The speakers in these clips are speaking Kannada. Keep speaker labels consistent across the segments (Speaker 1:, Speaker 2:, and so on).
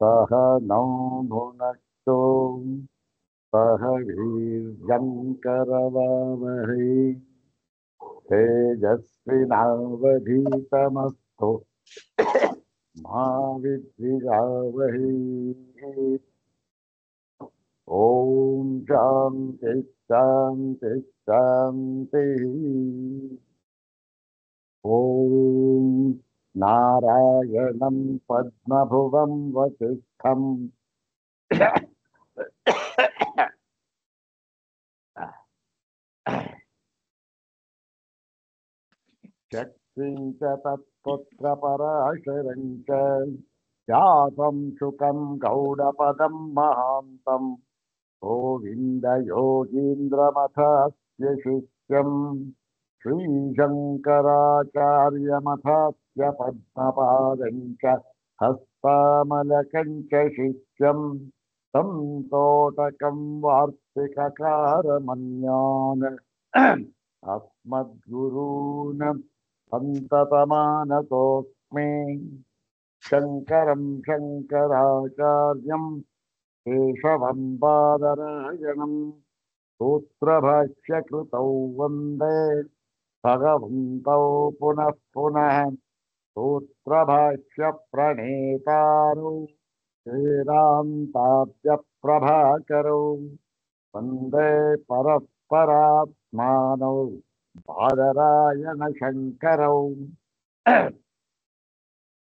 Speaker 1: सह नौ भुनक्तु सह वीर्यङ्करवावहै तेजस्विनावधीतमस्तु मा विद्विषावहै। ॐ शान्ति शान्ति शान्तिः। ॐ नारायणं पद्मभुवं वसिष्ठं शक्तिं च तत्पुत्रपराशरं च व्यासं शुकं गौडपदं महान्तं गोविन्दयोगीन्द्रमथस्य शिष्यं श्रीशङ्कराचार्यमथस्य पद्मपादं च हस्तामलकं च शिष्यं तं तोटकं वार्तिककारमन्यान् अस्मद्गुरून् सन्ततमानतोऽस्मि शङ्करं शङ्कराचार्यं केशवं बादरायणं सूत्रभाष्यकृतौ वन्दे भगवन्तौ पुनः पुनः सूत्रभाष्यप्रणेतारौ वेदान्ताभ्यप्रभाकरौ वन्दे परस्परात्मानौ बादरायण शङ्करौ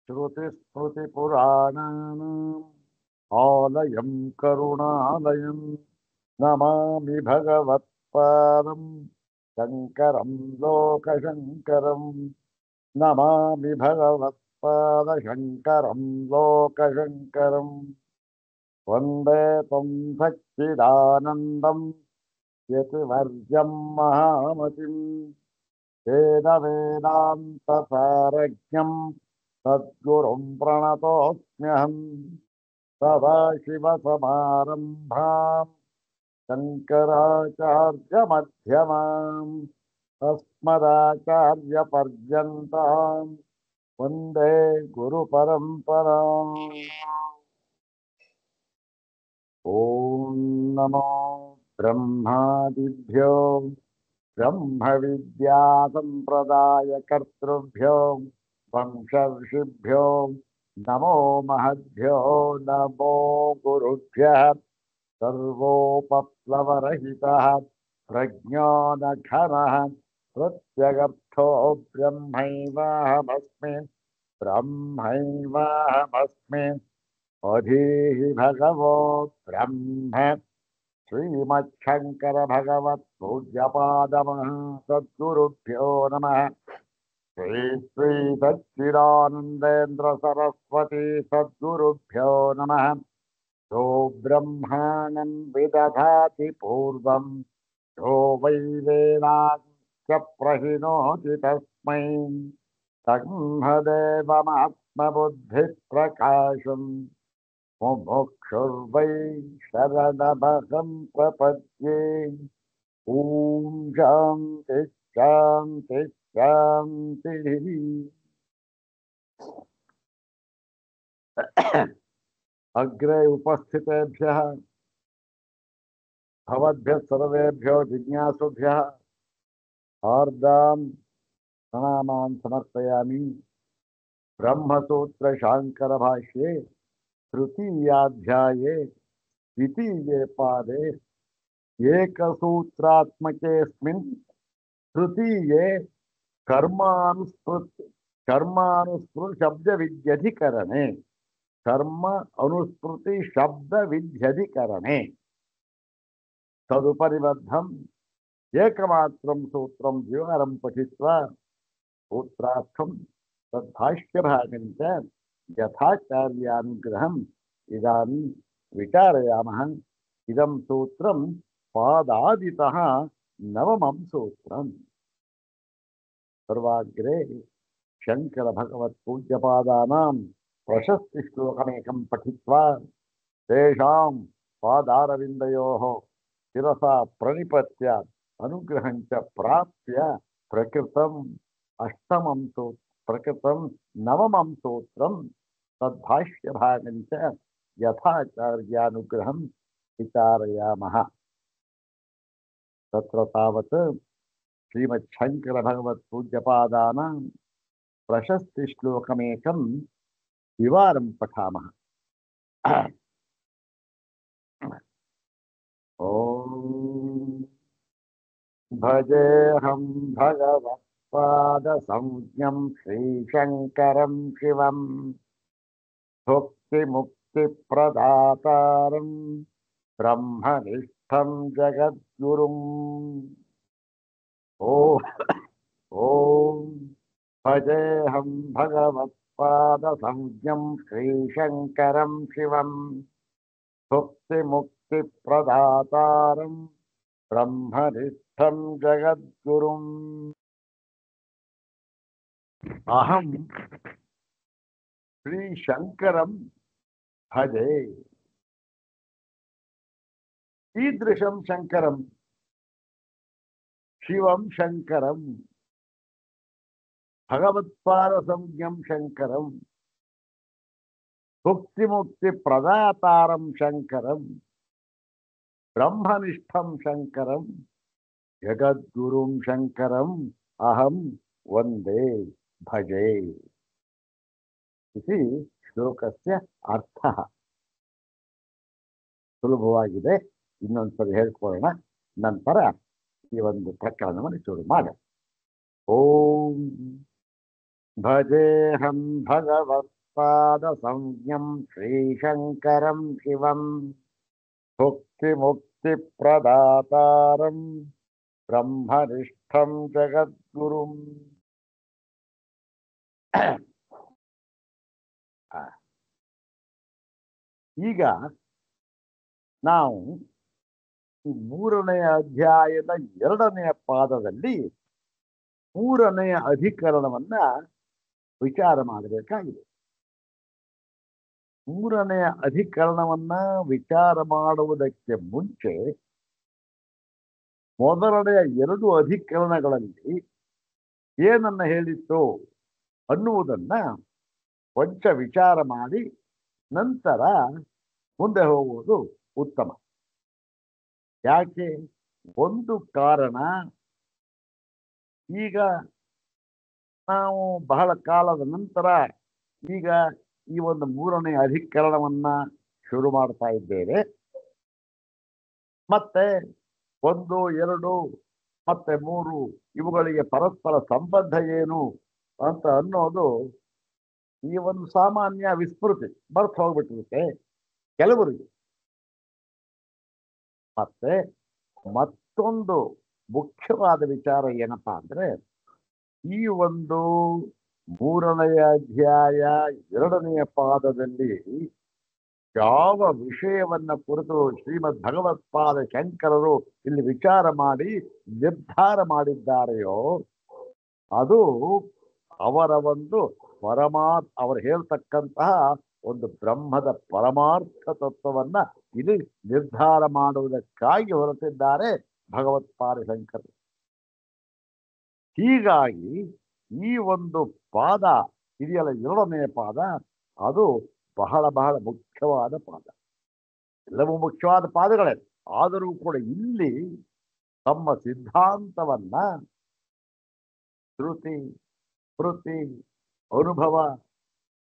Speaker 1: श्रुतिस्मृतिपुराणानाम् आलयं करुणालयं नमामि भगवत्पादं शङ्करं लोकशङ्करं नमामि भगवत्पादशङ्करं लोकशङ्करं वन्दे तं सच्चिदानन्दं यतिवर्यं महामतिं वेदवेदान्तसारज्ञं सद्गुरुं प्रणतोऽस्म्यहम् सदाशिवसमारम्भां शङ्कराचार्यमध्यमाम् अस्मदाचार्यपर्यन्तां वन्दे गुरुपरम्पराम्। ॐ नमो ब्रह्मादिभ्यो ब्रह्मविद्यासम्प्रदायकर्तृभ्यो वंशऋषिभ्यो नमो महद्भ्यो नमो गुरुभ्यः सर्वोपप्लवरहितः प्रज्ञानघनः प्रत्यगर्थो ब्रह्मैवाहमस्मि अधीहि भगवो ब्रह्म श्रीमच्छङ्कर भगवत् पूज्यपादमः सद्गुरुभ्यो नमः। श्री श्री सच्चिदानन्देन्द्र सरस्वती सद्गुरुभ्यो नमः। यो ब्रह्माणं विदधाति पूर्वं यो वै वेदांश्च प्रहिणोति तस्मै तन्मदेवमात्मबुद्धिप्रकाशम् मुमुक्षुर्वै शरणमहं प्रपद्ये। ॐ शान्ति शान्ति शान्तिः। अग्रे उपस्थितेभ्यः भवद्भ्यः सर्वेभ्यो जिज्ञासुभ्यः हार्दां प्रणामान् समर्पयामि। ब्रह्मसूत्र शांकर भाष्ये तृतीयाध्याये द्वितीये पादे एकसूत्रात्मकेऽस्मिन् तृतीये कर्मानुस्मृति शब्द विध्यधिकरणे कर्म अनुस्मृति शब्द विध्यधिकरणे तदुपरिबद्धम् एकमात्रं सूत्रं द्विवारं पठित्वा सूत्रार्थं तद्भाष्यभागं च यथाचार्यानुग्रहम् इदानीं विचारयामः। इदं सूत्रं पादादितः नवमं सूत्रम्। सर्वाग्रे शंकर भगवत् पूज्यपादानां प्रशस्ति श्लोकमेकं पठित्वा तेषां पादारविन्दयोः शिरसा प्रणिपत्य अनुग्रहं च प्राप्य प्रकृतम् अष्टमं प्रकृतं नवमं सूत्रं तद्भाष्यभागं च ಯಥಾಚಾರ್ಯಾನುಗ್ರಹಂ ವಿಚಾರಯಾಮಃ. ತತ್ರ ತಾವತ್ ಶ್ರೀಮಚ್ಛಂಕರ ಭಗವತ್ ಪೂಜ್ಯಪಾದಾನಾಂ ಪ್ರಶಸ್ತಿ ಶ್ಲೋಕಮೇಕಂ ವಿವಾರಂ ಪಠಾಮಃ. ಓಂ ಭಜೇಹಂ ಭಗವತ್ಪಾದ ಸಂಜ್ಞಂ ಶ್ರೀಶಂಕರಂ ಶಿವಂ ಭುಕ್ತಿ ಮುಕ್ತಿ ಪ್ರದಾತಾರಂ ಬ್ರಹ್ಮನಿಷ್ಠಂ ಜಗದ್ಗುರುಂ. ಓಂ ಭಜೇಹಂ ಭಗವತ್ಪಾದ ಸಂಜ್ಞಂ ಶ್ರೀಶಂಕರಂ ಶಿವಂ ಭುಕ್ತಿ ಮುಕ್ತಿ ಪ್ರದಾತಾರಂ ಬ್ರಹ್ಮನಿಷ್ಠಂ ಜಗದ್ಗುರುಂ. ಅಹಂ ಶ್ರೀಶಂಕರಂ ಭಜೆ. ಈದೃಶಂ ಶಂಕರಂ ಶಿವಂ ಶಂಕರಂ ಭಗವತ್ಪಾದ ಸಂಜ್ಞಂ ಶಂಕರಂ ಭುಕ್ತಿ ಮುಕ್ತಿ ಪ್ರದಾತಾರಂ ಶಂಕರಂ ಬ್ರಹ್ಮನಿಷ್ಠಂ ಶಂಕರಂ ಜಗದ್ಗುರುಂ ಶಂಕರಂ ಅಹಂ ವಂದೇ ಭಜೆ. ಇತಿ ಶ್ಲೋಕಸ್ಯ ಅರ್ಥ. ಸುಲಭವಾಗಿದೆ, ಇನ್ನೊಂದ್ಸರಿ ಹೇಳ್ಕೊಳ್ಳೋಣ, ನಂತರ ಈ ಒಂದು ಪ್ರಕರಣವನ್ನು ಶುರು ಮಾಡ. ಓಂ ಭಜೇಹಂ ಭಗವತ್ಪಾದ ಸಂಜ್ಞಂ ಶ್ರೀಶಂಕರಂ ಶಿವಂ ಭುಕ್ತಿ ಮುಕ್ತಿ ಪ್ರದಾತಾರಂ ಬ್ರಹ್ಮನಿಷ್ಠಂ ಜಗದ್ಗುರುಂ. ಈಗ ನಾವು ಈ 3ನೇ ಅಧ್ಯಾಯದ 2ನೇ ಪಾದದಲ್ಲಿ 3ನೇ ಅಧಿಕರಣವನ್ನ ವಿಚಾರ ಮಾಡಬೇಕಾಗಿದೆ. 3ನೇ ಅಧಿಕರಣವನ್ನ ವಿಚಾರ ಮಾಡುವುದಕ್ಕೆ ಮುಂಚೆ ಮೊದಲನೆಯ 2 ಅಧಿಕರಣಗಳಲ್ಲಿ ಏನನ್ನ ಹೇಳಿತ್ತು ಅನ್ನುವುದನ್ನ ಕೊಂಚ ವಿಚಾರ ಮಾಡಿ ನಂತರ ಮುಂದೆ ಹೋಗುವುದು ಉತ್ತಮ. ಯಾಕೆ? ಒಂದು ಕಾರಣ, ಈಗ ನಾವು ಬಹಳ ಕಾಲದ ನಂತರ ಈಗ ಈ ಒಂದು 3ನೇ ಅಧಿಕರಣವನ್ನ ಶುರು ಮಾಡ್ತಾ ಇದ್ದೇವೆ. ಮತ್ತೆ 1, 2 ಮತ್ತೆ 3 ಇವುಗಳಿಗೆ ಪರಸ್ಪರ ಸಂಬಂಧ ಏನು ಅಂತ ಅನ್ನೋದು ಈ ಒಂದು ಸಾಮಾನ್ಯ ವಿಸ್ಮೃತಿ, ಬರ್ತ್ ಹೋಗ್ಬಿಟ್ಟಿರುತ್ತೆ ಕೆಲವರಿಗೆ. ಮತ್ತೆ ಮತ್ತೊಂದು ಮುಖ್ಯವಾದ ವಿಚಾರ ಏನಪ್ಪಾ ಅಂದ್ರೆ, ಈ ಒಂದು 3ನೇ ಅಧ್ಯಾಯ 2ನೇ ಪಾದದಲ್ಲಿ ಯಾವ ವಿಷಯವನ್ನ ಕುರಿತು ಶ್ರೀಮದ್ ಭಗವತ್ಪಾದ ಶಂಕರರು ಇಲ್ಲಿ ವಿಚಾರ ಮಾಡಿ ನಿರ್ಧಾರ ಮಾಡಿದ್ದಾರೆಯೋ ಅದು ಅವರ ಒಂದು ಅವರು ಹೇಳ್ತಕ್ಕಂತಹ ಒಂದು ಬ್ರಹ್ಮದ ಪರಮಾರ್ಥ ತತ್ವವನ್ನ ಇಲ್ಲಿ ನಿರ್ಧಾರ ಮಾಡುವುದಕ್ಕಾಗಿ ಹೊರಟಿದ್ದಾರೆ ಭಗವತ್ಪಾದ ಶಂಕರರು. ಹೀಗಾಗಿ ಈ ಒಂದು ಪಾದ ಇದೆಯಲ್ಲ, 2ನೇ ಪಾದ, ಅದು ಬಹಳ ಬಹಳ ಮುಖ್ಯವಾದ ಪಾದ. ಎಲ್ಲವೂ ಮುಖ್ಯವಾದ ಪಾದಗಳೇ, ಆದರೂ ಕೂಡ ಇಲ್ಲಿ ತಮ್ಮ ಸಿದ್ಧಾಂತವನ್ನ ಶ್ರುತಿ ಸ್ಮೃತಿ ಅನುಭವ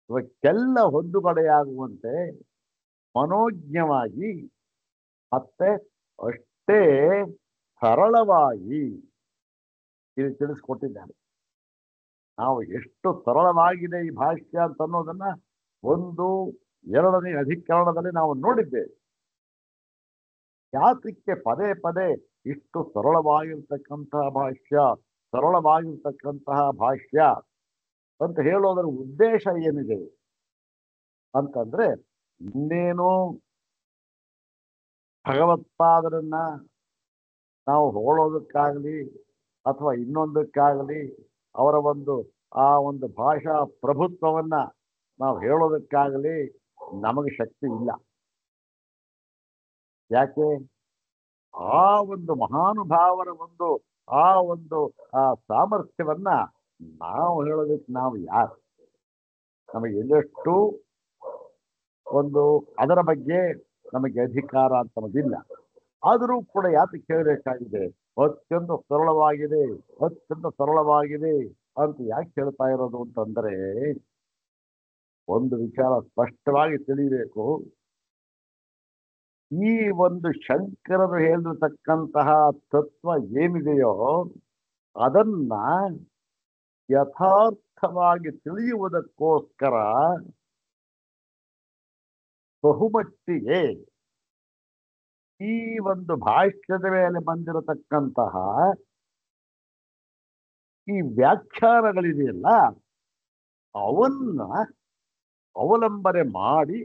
Speaker 1: ಇವಕ್ಕೆಲ್ಲ ಹೊಂದುಗಡೆಯಾಗುವಂತೆ ಮನೋಜ್ಞವಾಗಿ ಮತ್ತೆ ಅಷ್ಟೇ ಸರಳವಾಗಿ ಇಲ್ಲಿ ತಿಳಿಸ್ಕೊಟ್ಟಿದ್ದಾರೆ. ನಾವು ಎಷ್ಟು ಸರಳವಾಗಿದೆ ಈ ಭಾಷ್ಯ ಅಂತ ಅನ್ನೋದನ್ನ 1, 2ನೇ ಅಧಿಕರಣದಲ್ಲಿ ನಾವು ನೋಡಿದ್ದೇವೆ. ಯಾತಕ್ಕೆ ಪದೇ ಪದೇ ಇಷ್ಟು ಸರಳವಾಗಿರ್ತಕ್ಕಂತಹ ಭಾಷ್ಯ ಅಂತ ಹೇಳೋದರ ಉದ್ದೇಶ ಏನಿದೆ ಅಂತಂದ್ರೆ, ಇನ್ನೇನು ಭಗವತ್ಪಾದರನ್ನ ನಾವು ಹೋಳೋದಕ್ಕಾಗಲಿ ಅಥವಾ ಇನ್ನೊಂದಕ್ಕಾಗಲಿ ಅವರ ಆ ಒಂದು ಭಾಷಾ ಪ್ರಭುತ್ವವನ್ನ ನಾವು ಹೇಳೋದಕ್ಕಾಗಲಿ ನಮಗೆ ಶಕ್ತಿ ಇಲ್ಲ. ಯಾಕೆ? ಆ ಒಂದು ಮಹಾನುಭಾವರ ಆ ಸಾಮರ್ಥ್ಯವನ್ನ ನಾವು ಹೇಳೋದಕ್ಕೆ ನಾವು ಯಾರು? ನಮಗೆ ಎಲ್ಲೆಷ್ಟು ಒಂದು ಅದರ ಬಗ್ಗೆ ನಮಗೆ ಅಧಿಕಾರ ಅಂತನ್ನೋದಿಲ್ಲ. ಆದರೂ ಕೂಡ ಯಾತಕ್ಕೆ ಕೇಳಬೇಕಾಗಿದೆ? ಅತ್ಯಂತ ಸರಳವಾಗಿದೆ, ಅತ್ಯಂತ ಸರಳವಾಗಿದೆ ಅಂತ ಯಾಕೆ ಹೇಳ್ತಾ ಇರೋದು ಅಂತಂದ್ರೆ, ಒಂದು ವಿಚಾರ ಸ್ಪಷ್ಟವಾಗಿ ತಿಳಿಬೇಕು. ಈ ಒಂದು ಶಂಕರರು ಹೇಳಿರ್ತಕ್ಕಂತಹ ತತ್ವ ಏನಿದೆಯೋ ಅದನ್ನ ಯಥಾರ್ಥವಾಗಿ ತಿಳಿಯುವುದಕ್ಕೋಸ್ಕರ ಬಹುಮಟ್ಟಿಗೆ ಈ ಒಂದು ಭಾಷ್ಯದ ಮೇಲೆ ಬಂದಿರತಕ್ಕಂತಹ ಈ ವ್ಯಾಖ್ಯಾನಗಳಿದೆಯಲ್ಲ ಅವನ್ನ ಅವಲಂಬನೆ ಮಾಡಿ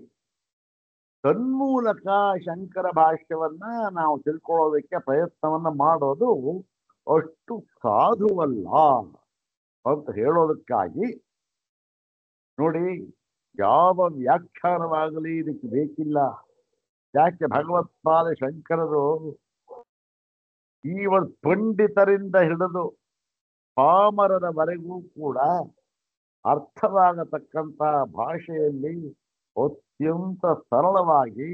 Speaker 1: ತನ್ಮೂಲಕ ಶಂಕರ ಭಾಷ್ಯವನ್ನ ನಾವು ತಿಳ್ಕೊಳ್ಳೋದಕ್ಕೆ ಪ್ರಯತ್ನವನ್ನ ಮಾಡೋದು ಅಷ್ಟು ಸಾಧುವಲ್ಲ ಅಂತ ಹೇಳೋದಕ್ಕಾಗಿ ನೋಡಿ, ಯಾವ ವ್ಯಾಖ್ಯಾನವಾಗಲಿ ಇದಕ್ಕೆ ಬೇಕಿಲ್ಲ. ಯಾಕೆ ಭಗವತ್ಪಾದ ಶಂಕರರು ಈ ಒಂದು ಪಂಡಿತರಿಂದ ಹಿಡಿದು ಪಾಮರದವರೆಗೂ ಕೂಡ ಅರ್ಥವಾಗತಕ್ಕಂತ ಭಾಷೆಯಲ್ಲಿ ಅತ್ಯಂತ ಸರಳವಾಗಿ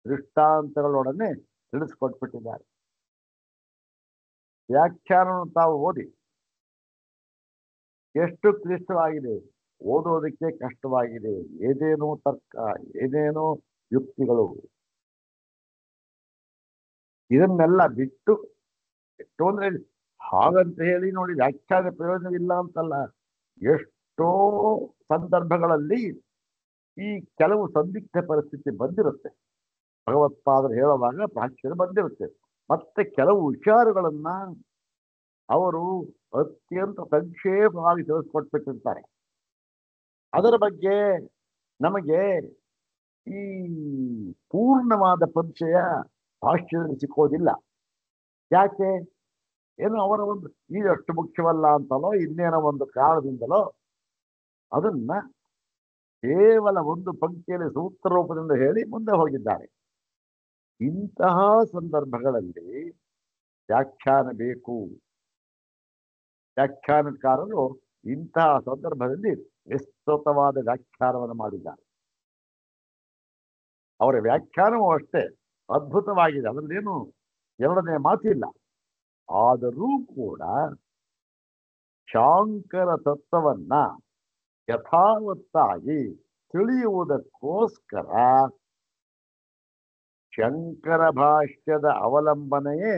Speaker 1: ದೃಷ್ಟಾಂತಗಳೊಡನೆ ತಿಳಿಸ್ಕೊಟ್ಬಿಟ್ಟಿದ್ದಾರೆ. ವ್ಯಾಖ್ಯಾನವನ್ನು ತಾವು ಓದಿ, ಎಷ್ಟು ಕ್ಲಿಷ್ಟವಾಗಿದೆ, ಓದೋದಕ್ಕೆ ಕಷ್ಟವಾಗಿದೆ. ಏನೇನೋ ತರ್ಕ, ಏನೇನೋ ಯುಕ್ತಿಗಳು, ಇದನ್ನೆಲ್ಲ ಬಿಟ್ಟು ಎಷ್ಟೋ ಅಂದ್ರೆ ಹಾಗಂತ ಹೇಳಿ ನೋಡಿ ವ್ಯಾಖ್ಯಾನ ಪ್ರಯೋಜನವಿಲ್ಲ ಅಂತಲ್ಲ. ಎಷ್ಟೋ ಸಂದರ್ಭಗಳಲ್ಲಿ ಈ ಕೆಲವು ಸಂದಿಗ್ಧ ಪರಿಸ್ಥಿತಿ ಬಂದಿರುತ್ತೆ. ಭಗವತ್ಪಾದರು ಹೇಳುವಾಗ ಭಾಷ್ಯ ಬಂದಿರುತ್ತೆ. ಮತ್ತೆ ಕೆಲವು ವಿಚಾರಗಳನ್ನ ಅವರು ಅತ್ಯಂತ ಸಂಕ್ಷೇಪವಾಗಿ ತಿಳಿಸ್ಕೊಟ್ಬಿಟ್ಟಿರ್ತಾರೆ. ಅದರ ಬಗ್ಗೆ ನಮಗೆ ಈ ಪೂರ್ಣವಾದ ಪರಿಚಯ ಭಾಷ್ಯದಲ್ಲಿ ಸಿಕ್ಕೋದಿಲ್ಲ. ಯಾಕೆ? ಏನೋ ಅವರ ಒಂದು ಇದಷ್ಟು ಮುಖ್ಯವಲ್ಲ ಅಂತಲೋ ಇನ್ನೇನೋ ಒಂದು ಕಾರಣದಿಂದಲೋ ಅದನ್ನ ಕೇವಲ ಒಂದು ಪಂಕ್ತಿಯಲ್ಲಿ ಸೂತ್ರ ರೂಪದಿಂದ ಹೇಳಿ ಮುಂದೆ ಹೋಗಿದ್ದಾರೆ. ಇಂತಹ ಸಂದರ್ಭಗಳಲ್ಲಿ ವ್ಯಾಖ್ಯಾನ ಬೇಕು. ವ್ಯಾಖ್ಯಾನಕಾರರು ಇಂತಹ ಸಂದರ್ಭದಲ್ಲಿ ವಿಸ್ತೃತವಾದ ವ್ಯಾಖ್ಯಾನವನ್ನು ಮಾಡಿದ್ದಾರೆ. ಅವರ ವ್ಯಾಖ್ಯಾನವೂ ಅಷ್ಟೇ ಅದ್ಭುತವಾಗಿದೆ, ಅದರಲ್ಲೇನು ಎರಡನೇ ಮಾತಿಲ್ಲ. ಆದರೂ ಕೂಡ ಶಾಂಕರ ತತ್ವವನ್ನ ಯಥಾವತ್ತಾಗಿ ತಿಳಿಯುವುದಕ್ಕೋಸ್ಕರ ಶಂಕರ ಭಾಷ್ಯದ ಅವಲಂಬನೆಯೇ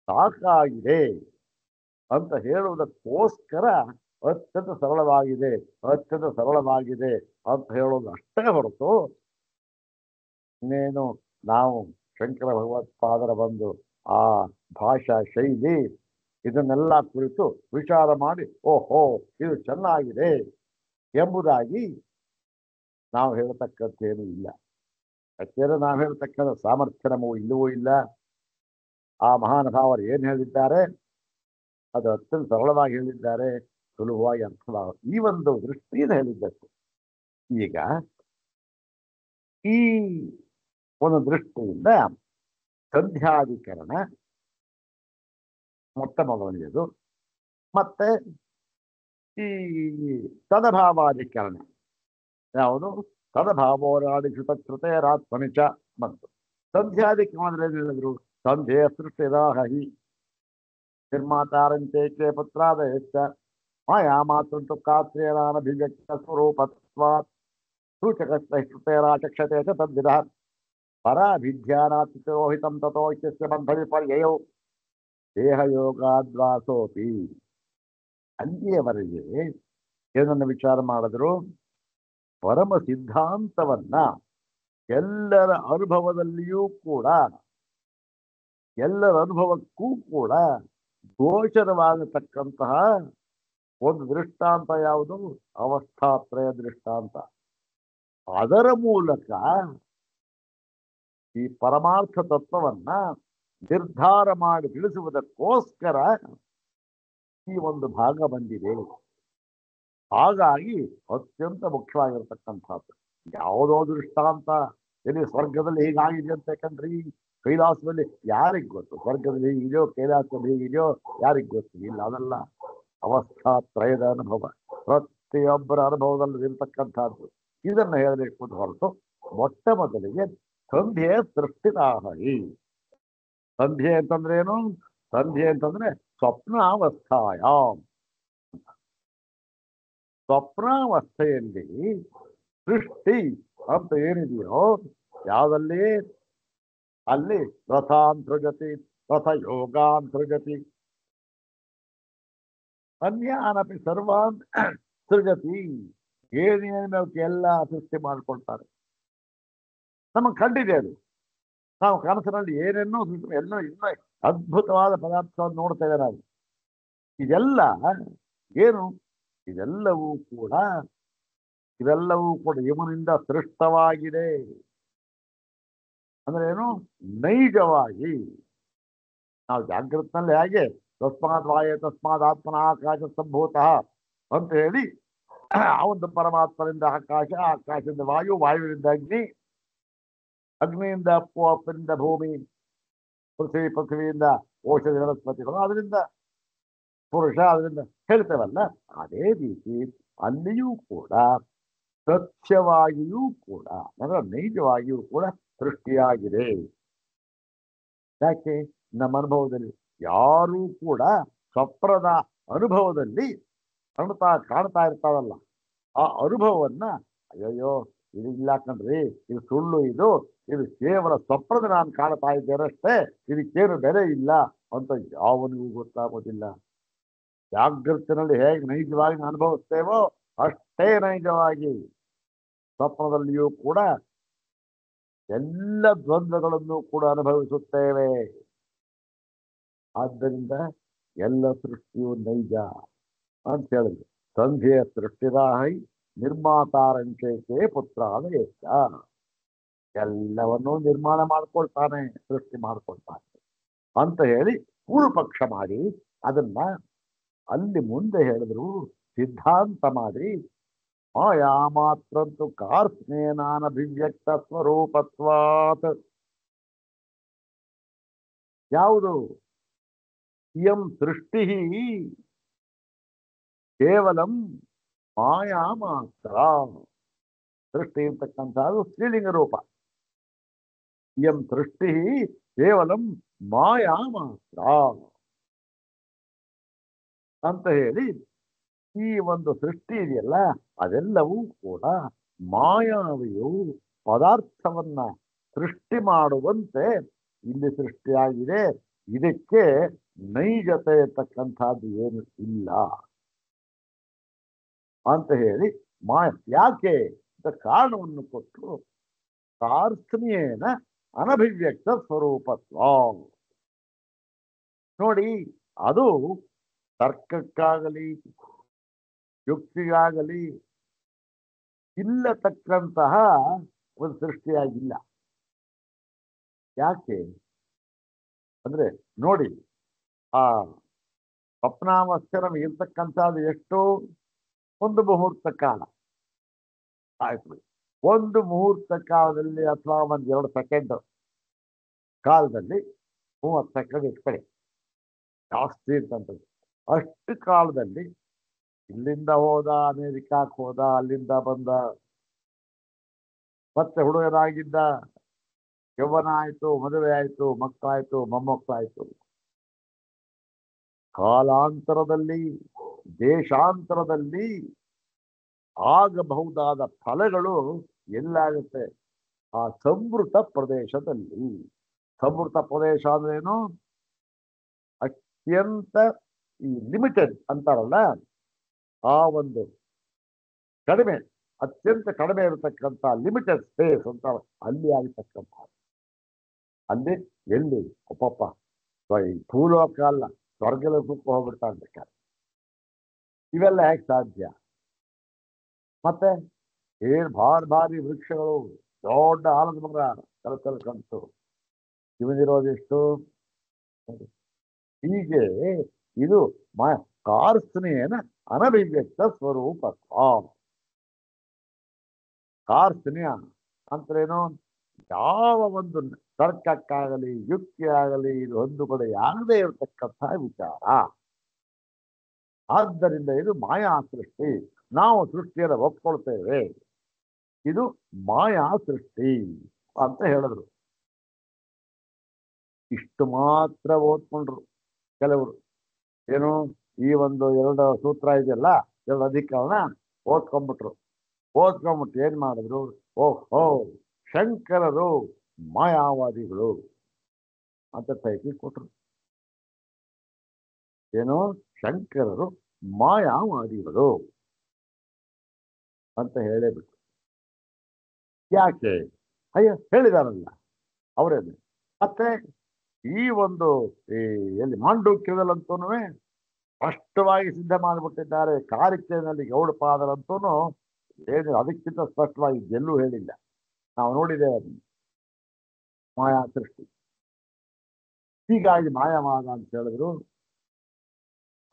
Speaker 1: ಸಾಕಾಗಿದೆ ಅಂತ ಹೇಳುವುದಕ್ಕೋಸ್ಕರ ಅತ್ಯಂತ ಸರಳವಾಗಿದೆ, ಅತ್ಯಂತ ಸರಳವಾಗಿದೆ ಅಂತ ಹೇಳೋದು ಅಷ್ಟೇ ಹೊರತು ಇನ್ನೇನು ನಾವು ಶಂಕರ ಭಗವತ್ಪಾದರ ಬಂದು ಆ ಭಾಷಾ ಶೈಲಿ ಇದನ್ನೆಲ್ಲ ಕುರಿತು ವಿಚಾರ ಮಾಡಿ ಓಹೋ ಇದು ಚೆನ್ನಾಗಿದೆ ಎಂಬುದಾಗಿ ನಾವು ಹೇಳತಕ್ಕಂತೇನೂ ಇಲ್ಲ. ಯಾಕೆಂದ್ರೆ ನಾವು ಹೇಳ್ತಕ್ಕಂಥ ಸಾಮರ್ಥ್ಯ ನಮಗೂ ಇಲ್ಲವೂ ಇಲ್ಲ. ಆ ಮಹಾನುಭಾವರು ಏನು ಹೇಳಿದ್ದಾರೆ ಅದು ಅತ್ಯಂತ ಸರಳವಾಗಿ ಹೇಳಿದ್ದಾರೆ, ಸುಲಭವಾಗಿ ಅರ್ಥವಾಗ ಈ ಒಂದು ದೃಷ್ಟಿಯಿಂದ ಹೇಳಿದ್ದಕ್ಕೆ. ಈಗ ಈ ಒಂದು ದೃಷ್ಟಿಯಿಂದ ಸಂಧ್ಯಾಧಿಕರಣ ಮೊಟ್ಟ ಮೊದಲನೆಯದು. ಮತ್ತೆ ಈ ತದಭಾವಾಧಿಕರಣ ಯಾವುದು? ತದಭಾವೋರಾಡಿಕೃತ ಕೃತೇರಾತ್ಮನಿಚ ಬಂತು. ಸಂಧ್ಯಾಧಿಕರಣದಲ್ಲಿ ಏನು ಹೇಳಿದ್ರು? ಸಂಧ್ಯೆ ಸೃಷ್ಟಿದಾಹಿ ನಿರ್ಮಾತಾರಂಚೇಕೆ ಪುತ್ರಾದಯಶ್ಚ ಮಾಯಾ ಮಾತೃ ಕಾತ್ರೇನಾನಭಿವ್ಯಕ್ತ ಸ್ವರೂಪತ್ವಾತ್ ಸೂಚಕಸ್ತೈರಾಚಕ್ಷತೆ ಚ ತದ್ವಿಧ ಪರಾಭಿಧ್ಯಾನಾತ್ ರೋಹಿತಂ ತಥೋ ಇತ್ಯಸ್ಯ ಬಂಧ ವಿಪರ್ಯಯೌ ದೇಹಯೋಗಾದ್ವಾಸೋಪಿ. ಅಲ್ಲಿಯವರೆಗೆ ಏನನ್ನು ವಿಚಾರ ಮಾಡಿದ್ರು? ಪರಮ ಸಿದ್ಧಾಂತವನ್ನ ಎಲ್ಲರ ಅನುಭವದಲ್ಲಿಯೂ ಕೂಡ, ಎಲ್ಲರ ಅನುಭವಕ್ಕೂ ಕೂಡ ಗೋಚರವಾಗತಕ್ಕಂತಹ ಒಂದು ದೃಷ್ಟಾಂತ ಯಾವುದು? ಅವಸ್ಥಾತ್ರಯ ದೃಷ್ಟಾಂತ. ಅದರ ಮೂಲಕ ಈ ಪರಮಾರ್ಥ ತತ್ವವನ್ನ ನಿರ್ಧಾರ ಮಾಡಿ ತಿಳಿಸುವುದಕ್ಕೋಸ್ಕರ ಈ ಒಂದು ಭಾಗ ಬಂದಿದೆ. ಹಾಗಾಗಿ ಅತ್ಯಂತ ಮುಖ್ಯವಾಗಿರತಕ್ಕಂಥದ್ದು. ಯಾವುದೋ ದೃಷ್ಟಾಂತ ಎಲ್ಲಿ ಸ್ವರ್ಗದಲ್ಲಿ ಹೀಗಾಗಿದೆ ಅಂತ ಕಣ್ರಿ, ಕೈಲಾಸದಲ್ಲಿ ಯಾರಿಗ್ ಗೊತ್ತು? ಸ್ವರ್ಗದಲ್ಲಿ ಹೀಗಿದೆಯೋ ಕೈಲಾಸದಲ್ಲಿ ಹೀಗಿದೆಯೋ ಯಾರಿಗ್ ಗೊತ್ತು? ಇಲ್ಲ, ಅದಲ್ಲ ಅವಸ್ಥಾತ್ರಯದ ಅನುಭವ, ಪ್ರತಿಯೊಬ್ಬರ ಅನುಭವದಲ್ಲಿ ಇರತಕ್ಕಂಥದ್ದು. ಇದನ್ನ ಹೇಳಬೇಕು ಹೊರತು ಮೊಟ್ಟ ಮೊದಲಿಗೆ ಸಂಧ್ಯೆ ಸೃಷ್ಟಿರಾಹಿ. ಸಂಧ್ಯೆ ಅಂತಂದ್ರೆ ಏನು? ಸಂಧ್ಯೆ ಅಂತಂದ್ರೆ ಸ್ವಪ್ನಾವಸ್ಥಾಯ. ಸ್ವಪ್ನಾವಸ್ಥೆಯಲ್ಲಿ ಸೃಷ್ಟಿ ಅಂತ ಏನಿದೆಯೋ ಯಾವ್ದಲ್ಲಿ ಅಲ್ಲಿ ರಥಾಂತರ್ಗತಿ ರಥ ಯೋಗಾಂತರ್ಗತಿ ಅನ್ಯಾನಪಿ ಸರ್ವಾನ್ ಸೃಜತಿ. ಏನೇನು ಎಲ್ಲ ಸೃಷ್ಟಿ ಮಾಡ್ಕೊಳ್ತಾರೆ. ನಮಗೆ ಕಂಡಿದೆ ಅದು. ನಾವು ಕನಸಿನಲ್ಲಿ ಏನೇನೋ ಎಲ್ಲೋ ಇನ್ನೂ ಅದ್ಭುತವಾದ ಪದಾರ್ಥವನ್ನು ನೋಡ್ತೇವೆ ನಾವು. ಇದೆಲ್ಲ ಏನು? ಇದೆಲ್ಲವೂ ಕೂಡ ಇವನಿಂದ ಸೃಷ್ಟವಾಗಿದೆ. ಅಂದ್ರೆ ಏನು? ನೈಜವಾಗಿ ನಾವು ಜಾಗೃತಿನಲ್ಲಿ ಹೇಗೆ ತಸ್ಮಾತ್ ವಾಯು ತಸ್ಮಾತ್ ಆತ್ಮನ ಆಕಾಶ ಸಂಭೂತಃ ಅಂತ ಹೇಳಿ ಆ ಒಂದು ಪರಮಾತ್ಮನಿಂದ ಆಕಾಶ, ಆಕಾಶದಿಂದ ವಾಯು, ವಾಯುವಿನಿಂದ ಅಗ್ನಿ, ಅಗ್ನಿಯಿಂದ ಅಪ್ಪು, ಅಪ್ಪಿನಿಂದ ಭೂಮಿ, ಪೃಥ್ವಿ, ಪೃಥ್ವಿಯಿಂದ ಔಷಧಿ ವನಸ್ಪತಿಗಳು, ಅದರಿಂದ ಪುರುಷ, ಅದರಿಂದ ಹೇಳ್ತೇವಲ್ಲ. ಅದೇ ರೀತಿ ಅಲ್ಲಿಯೂ ಕೂಡ ಸತ್ಯವಾಗಿಯೂ ಕೂಡ ಅಂದ್ರೆ ನೈಜವಾಗಿಯೂ ಕೂಡ ಸೃಷ್ಟಿಯಾಗಿದೆ. ಯಾಕೆ? ನಮ್ಮ ಅನುಭವದಲ್ಲಿ ಯಾರೂ ಕೂಡ ಸ್ವಪ್ನದ ಅನುಭವದಲ್ಲಿ ಕಾಣ್ತಾ ಇರ್ತಾವಲ್ಲ, ಆ ಅನುಭವವನ್ನ ಅಯ್ಯೋ ಇದು ಇಲ್ಲ ಕಣ್ರಿ, ಇದು ಸುಳ್ಳು, ಇದು ಕೇವಲ ಸ್ವಪ್ನದ ನಾನು ಕಾಣ್ತಾ ಇದ್ದೇನಷ್ಟೇ, ಇದಕ್ಕೇನು ಬೆಲೆ ಇಲ್ಲ ಅಂತ ಯಾವನಿಗೂ ಗೊತ್ತಾಗೋದಿಲ್ಲ. ಜಾಗೃತಿನಲ್ಲಿ ಹೇಗೆ ನೈಜವಾಗಿ ಅನುಭವಿಸ್ತೇವೋ ಅಷ್ಟೇ ನೈಜವಾಗಿ ಸ್ವಪ್ನದಲ್ಲಿಯೂ ಕೂಡ ಎಲ್ಲ ದ್ವಂದ್ವಗಳನ್ನು ಕೂಡ ಅನುಭವಿಸುತ್ತೇವೆ. ಆದ್ದರಿಂದ ಎಲ್ಲ ಸೃಷ್ಟಿಯು ನೈಜ ಅಂತ ಹೇಳಿದ್ರು. ಸಂಧ್ಯೆಯ ಸೃಷ್ಟಿರಾಹೈ ನಿರ್ಮಾತಾರಂಚೇಕೆ ಪುತ್ರಾಲಯೇಶ. ಎಲ್ಲವನ್ನೂ ನಿರ್ಮಾಣ ಮಾಡ್ಕೊಳ್ತಾನೆ, ಸೃಷ್ಟಿ ಮಾಡ್ಕೊಳ್ತಾನೆ ಅಂತ ಹೇಳಿ ಪೂರ್ವ ಪಕ್ಷ ಮಾಡಿ ಅದನ್ನ ಅಲ್ಲಿ ಮುಂದೆ ಹೇಳಿದ್ರು ಸಿದ್ಧಾಂತ ಮಾಡಿ ಮಾಯಾ ಮಾತ್ರಂತು ಕಾರ್ಸ್ನೇನಾನಭಿವ್ಯಕ್ತ ಸ್ವರೂಪತ್ವಾತ್. ಯಾವುದು? ಇಯಂ ಸೃಷ್ಟಿ ಕೇವಲಂ ಮಾಯಾ ಮಾತ್ರ. ಸೃಷ್ಟಿ ಅಂತಕ್ಕಂಥದ್ದು ಸ್ತ್ರೀಲಿಂಗ ರೂಪ. ಇಯಂ ಸೃಷ್ಟಿ ಕೇವಲಂ ಮಾಯಾ ಮಾತ್ರ ಅಂತ ಹೇಳಿ ಈ ಒಂದು ಸೃಷ್ಟಿ ಇದೆಯಲ್ಲ ಅದೆಲ್ಲವೂ ಕೂಡ ಮಾಯಾವಿಯು ಪದಾರ್ಥವನ್ನ ಸೃಷ್ಟಿ ಮಾಡುವಂತೆ ಇಲ್ಲಿ ಸೃಷ್ಟಿಯಾಗಿದೆ. ಇದಕ್ಕೆ ನೈಜತೆ ಇರ್ತಕ್ಕಂಥದ್ದು ಏನು ಇಲ್ಲ ಅಂತ ಹೇಳಿ ಯಾಕೆ ಅಂತ ಕಾರಣವನ್ನು ಕೊಟ್ಟು ಪ್ರಾರ್ಥನೆಯೇನ ಅನಭಿವ್ಯಕ್ತ ಸ್ವರೂಪತ್ವ. ನೋಡಿ, ಅದು ತರ್ಕಕ್ಕಾಗಲಿ ಯುಕ್ತಿಗಾಗಲಿ ಇಲ್ಲತಕ್ಕಂತಹ ಒಂದು ಸೃಷ್ಟಿಯಾಗಿಲ್ಲ. ಯಾಕೆ ಅಂದ್ರೆ ನೋಡಿ, ಆ ಸ್ವಪ್ನಾವಸ್ಥೆ ನಮಗೆ ಇರ್ತಕ್ಕಂಥದ್ದು ಎಷ್ಟು? ಒಂದು ಮುಹೂರ್ತ ಕಾಲ ಆಯ್ತು. ಒಂದು ಮುಹೂರ್ತ ಕಾಲದಲ್ಲಿ ಅಥವಾ ಒಂದು 2 ಸೆಕೆಂಡ್ ಕಾಲದಲ್ಲಿ 30 ಸೆಕೆಂಡ್ ಇಟ್ಕೊಳ್ಳಿ, ಜಾಸ್ತಿ ಇರ್ತಂಥದ್ದು. ಅಷ್ಟು ಕಾಲದಲ್ಲಿ ಇಲ್ಲಿಂದ ಹೋದ, ಅಮೇರಿಕಾಕ್ಕೆ ಹೋದ, ಅಲ್ಲಿಂದ ಬಂದ, ಮತ್ತೆ ಹುಡುಗರಾಗಿದ್ದ, ಯೌವನ ಆಯ್ತು, ಮದುವೆ ಆಯ್ತು, ಮಕ್ಕಳಾಯ್ತು, ಮೊಮ್ಮಕ್ಕಳಾಯ್ತು. ಕಾಲಾಂತರದಲ್ಲಿ, ದೇಶಾಂತರದಲ್ಲಿ ಆಗಬಹುದಾದ ಫಲಗಳು ಎಲ್ಲಾಗುತ್ತೆ? ಆ ಸಂವೃತ ಪ್ರದೇಶದಲ್ಲಿ. ಸಂವೃತ ಪ್ರದೇಶ ಅಂದ್ರೇನು? ಅತ್ಯಂತ ಈ ಲಿಮಿಟೆಡ್ ಅಂತಾರಲ್ಲ, ಆ ಒಂದು ಕಡಿಮೆ, ಅತ್ಯಂತ ಕಡಿಮೆ ಇರತಕ್ಕಂಥ ಲಿಮಿಟೆಡ್ ಸ್ಪೇಸ್ ಅಂತ ಅಲ್ಲಿ ಆಗಿರ್ತಕ್ಕಂಥ. ಅಲ್ಲಿ ಎಲ್ಲಿ ಒಪ್ಪಪ್ಪ ಭೂಲೋಕ ಅಲ್ಲ, ಸ್ವರ್ಗಲೋಕಕ್ಕೂ ಹೋಗ್ಬಿಡ್ತಾ ಇರ್ಬೇಕಾದ್ರೆ ಇವೆಲ್ಲ ಹೇಗೆ ಸಾಧ್ಯ? ಮತ್ತೆ ಭಾರಿ ವೃಕ್ಷಗಳು, ದೊಡ್ಡ ಆಲದ ಮರ ಕಲ್ಕಂತು, ಇವನಿರೋದೆಷ್ಟು? ಹೀಗೆ ಇದು ಕಾರ್ಸ್ನೇನ ಅನಭಿವ್ಯಕ್ತ ಸ್ವರೂಪತ್ವ. ಕಾರ್ಸ್ನೇಯ ಅಂದ್ರೇನು? ಯಾವ ಒಂದು ತರ್ಕಕ್ಕಾಗಲಿ ಯುಕ್ತಿ ಆಗಲಿ ಇದು ಹೊಂದುಕೊಳ್ಳೆ ಆಗದೇ ಇರತಕ್ಕಂಥ ವಿಚಾರ. ಆದ್ದರಿಂದ ಇದು ಮಾಯಾ ಸೃಷ್ಟಿ. ನಾವು ಸೃಷ್ಟಿಯನ್ನು ಒಪ್ಕೊಳ್ತೇವೆ. ಇದು ಮಾಯಾ ಸೃಷ್ಟಿ ಅಂತ ಹೇಳಿದ್ರು. ಇಷ್ಟು ಮಾತ್ರ ಓದ್ಕೊಂಡ್ರು ಕೆಲವರು. ಏನು ಈ ಒಂದು 2 ಸೂತ್ರ ಇದೆಯಲ್ಲ, 2 ಅಧಿಕರಣ ಓದ್ಕೊಂಡ್ಬಿಟ್ರು. ಓದ್ಕೊಂಡ್ಬಿಟ್ಟು ಏನ್ ಮಾಡಿದ್ರು, ಓಹೋ ಶಂಕರರು ಮಾಯಾವಾದಿಗಳು ಅಂತ ಟೈಟ್ಲ್ ಕೊಟ್ರು. ಏನು ಶಂಕರರು ಮಾಯಾವಾದಿಗಳು ಅಂತ ಹೇಳೇಬಿಟ್ರು. ಯಾಕೆ? ಅಯ್ಯ ಹೇಳಿದಾರಲ್ಲ ಅವರೇನೆ. ಮತ್ತೆ ಈ ಒಂದು ಎಲ್ಲಿ ಮಾಂಡೂಕ್ಯದಲ್ಲಂತೂ ಸ್ಪಷ್ಟವಾಗಿ ಸಿದ್ಧ ಮಾಡಿಬಿಟ್ಟಿದ್ದಾರೆ. ಕಾರಿಕೆಯಲ್ಲಿ ಗೌಡಪಾದರಂತೂ ಏನು ಅದಕ್ಕಿಂತ ಸ್ಪಷ್ಟವಾಗಿ ಎಲ್ಲೂ ಹೇಳಿಲ್ಲ. ನಾವು ನೋಡಿದ್ದೇವೆ ಅದನ್ನು, ಮಾಯಾ ಸೃಷ್ಟಿ. ಹೀಗಾಗಿ ಮಾಯವಾದ ಅಂತ ಹೇಳಿದ್ರು.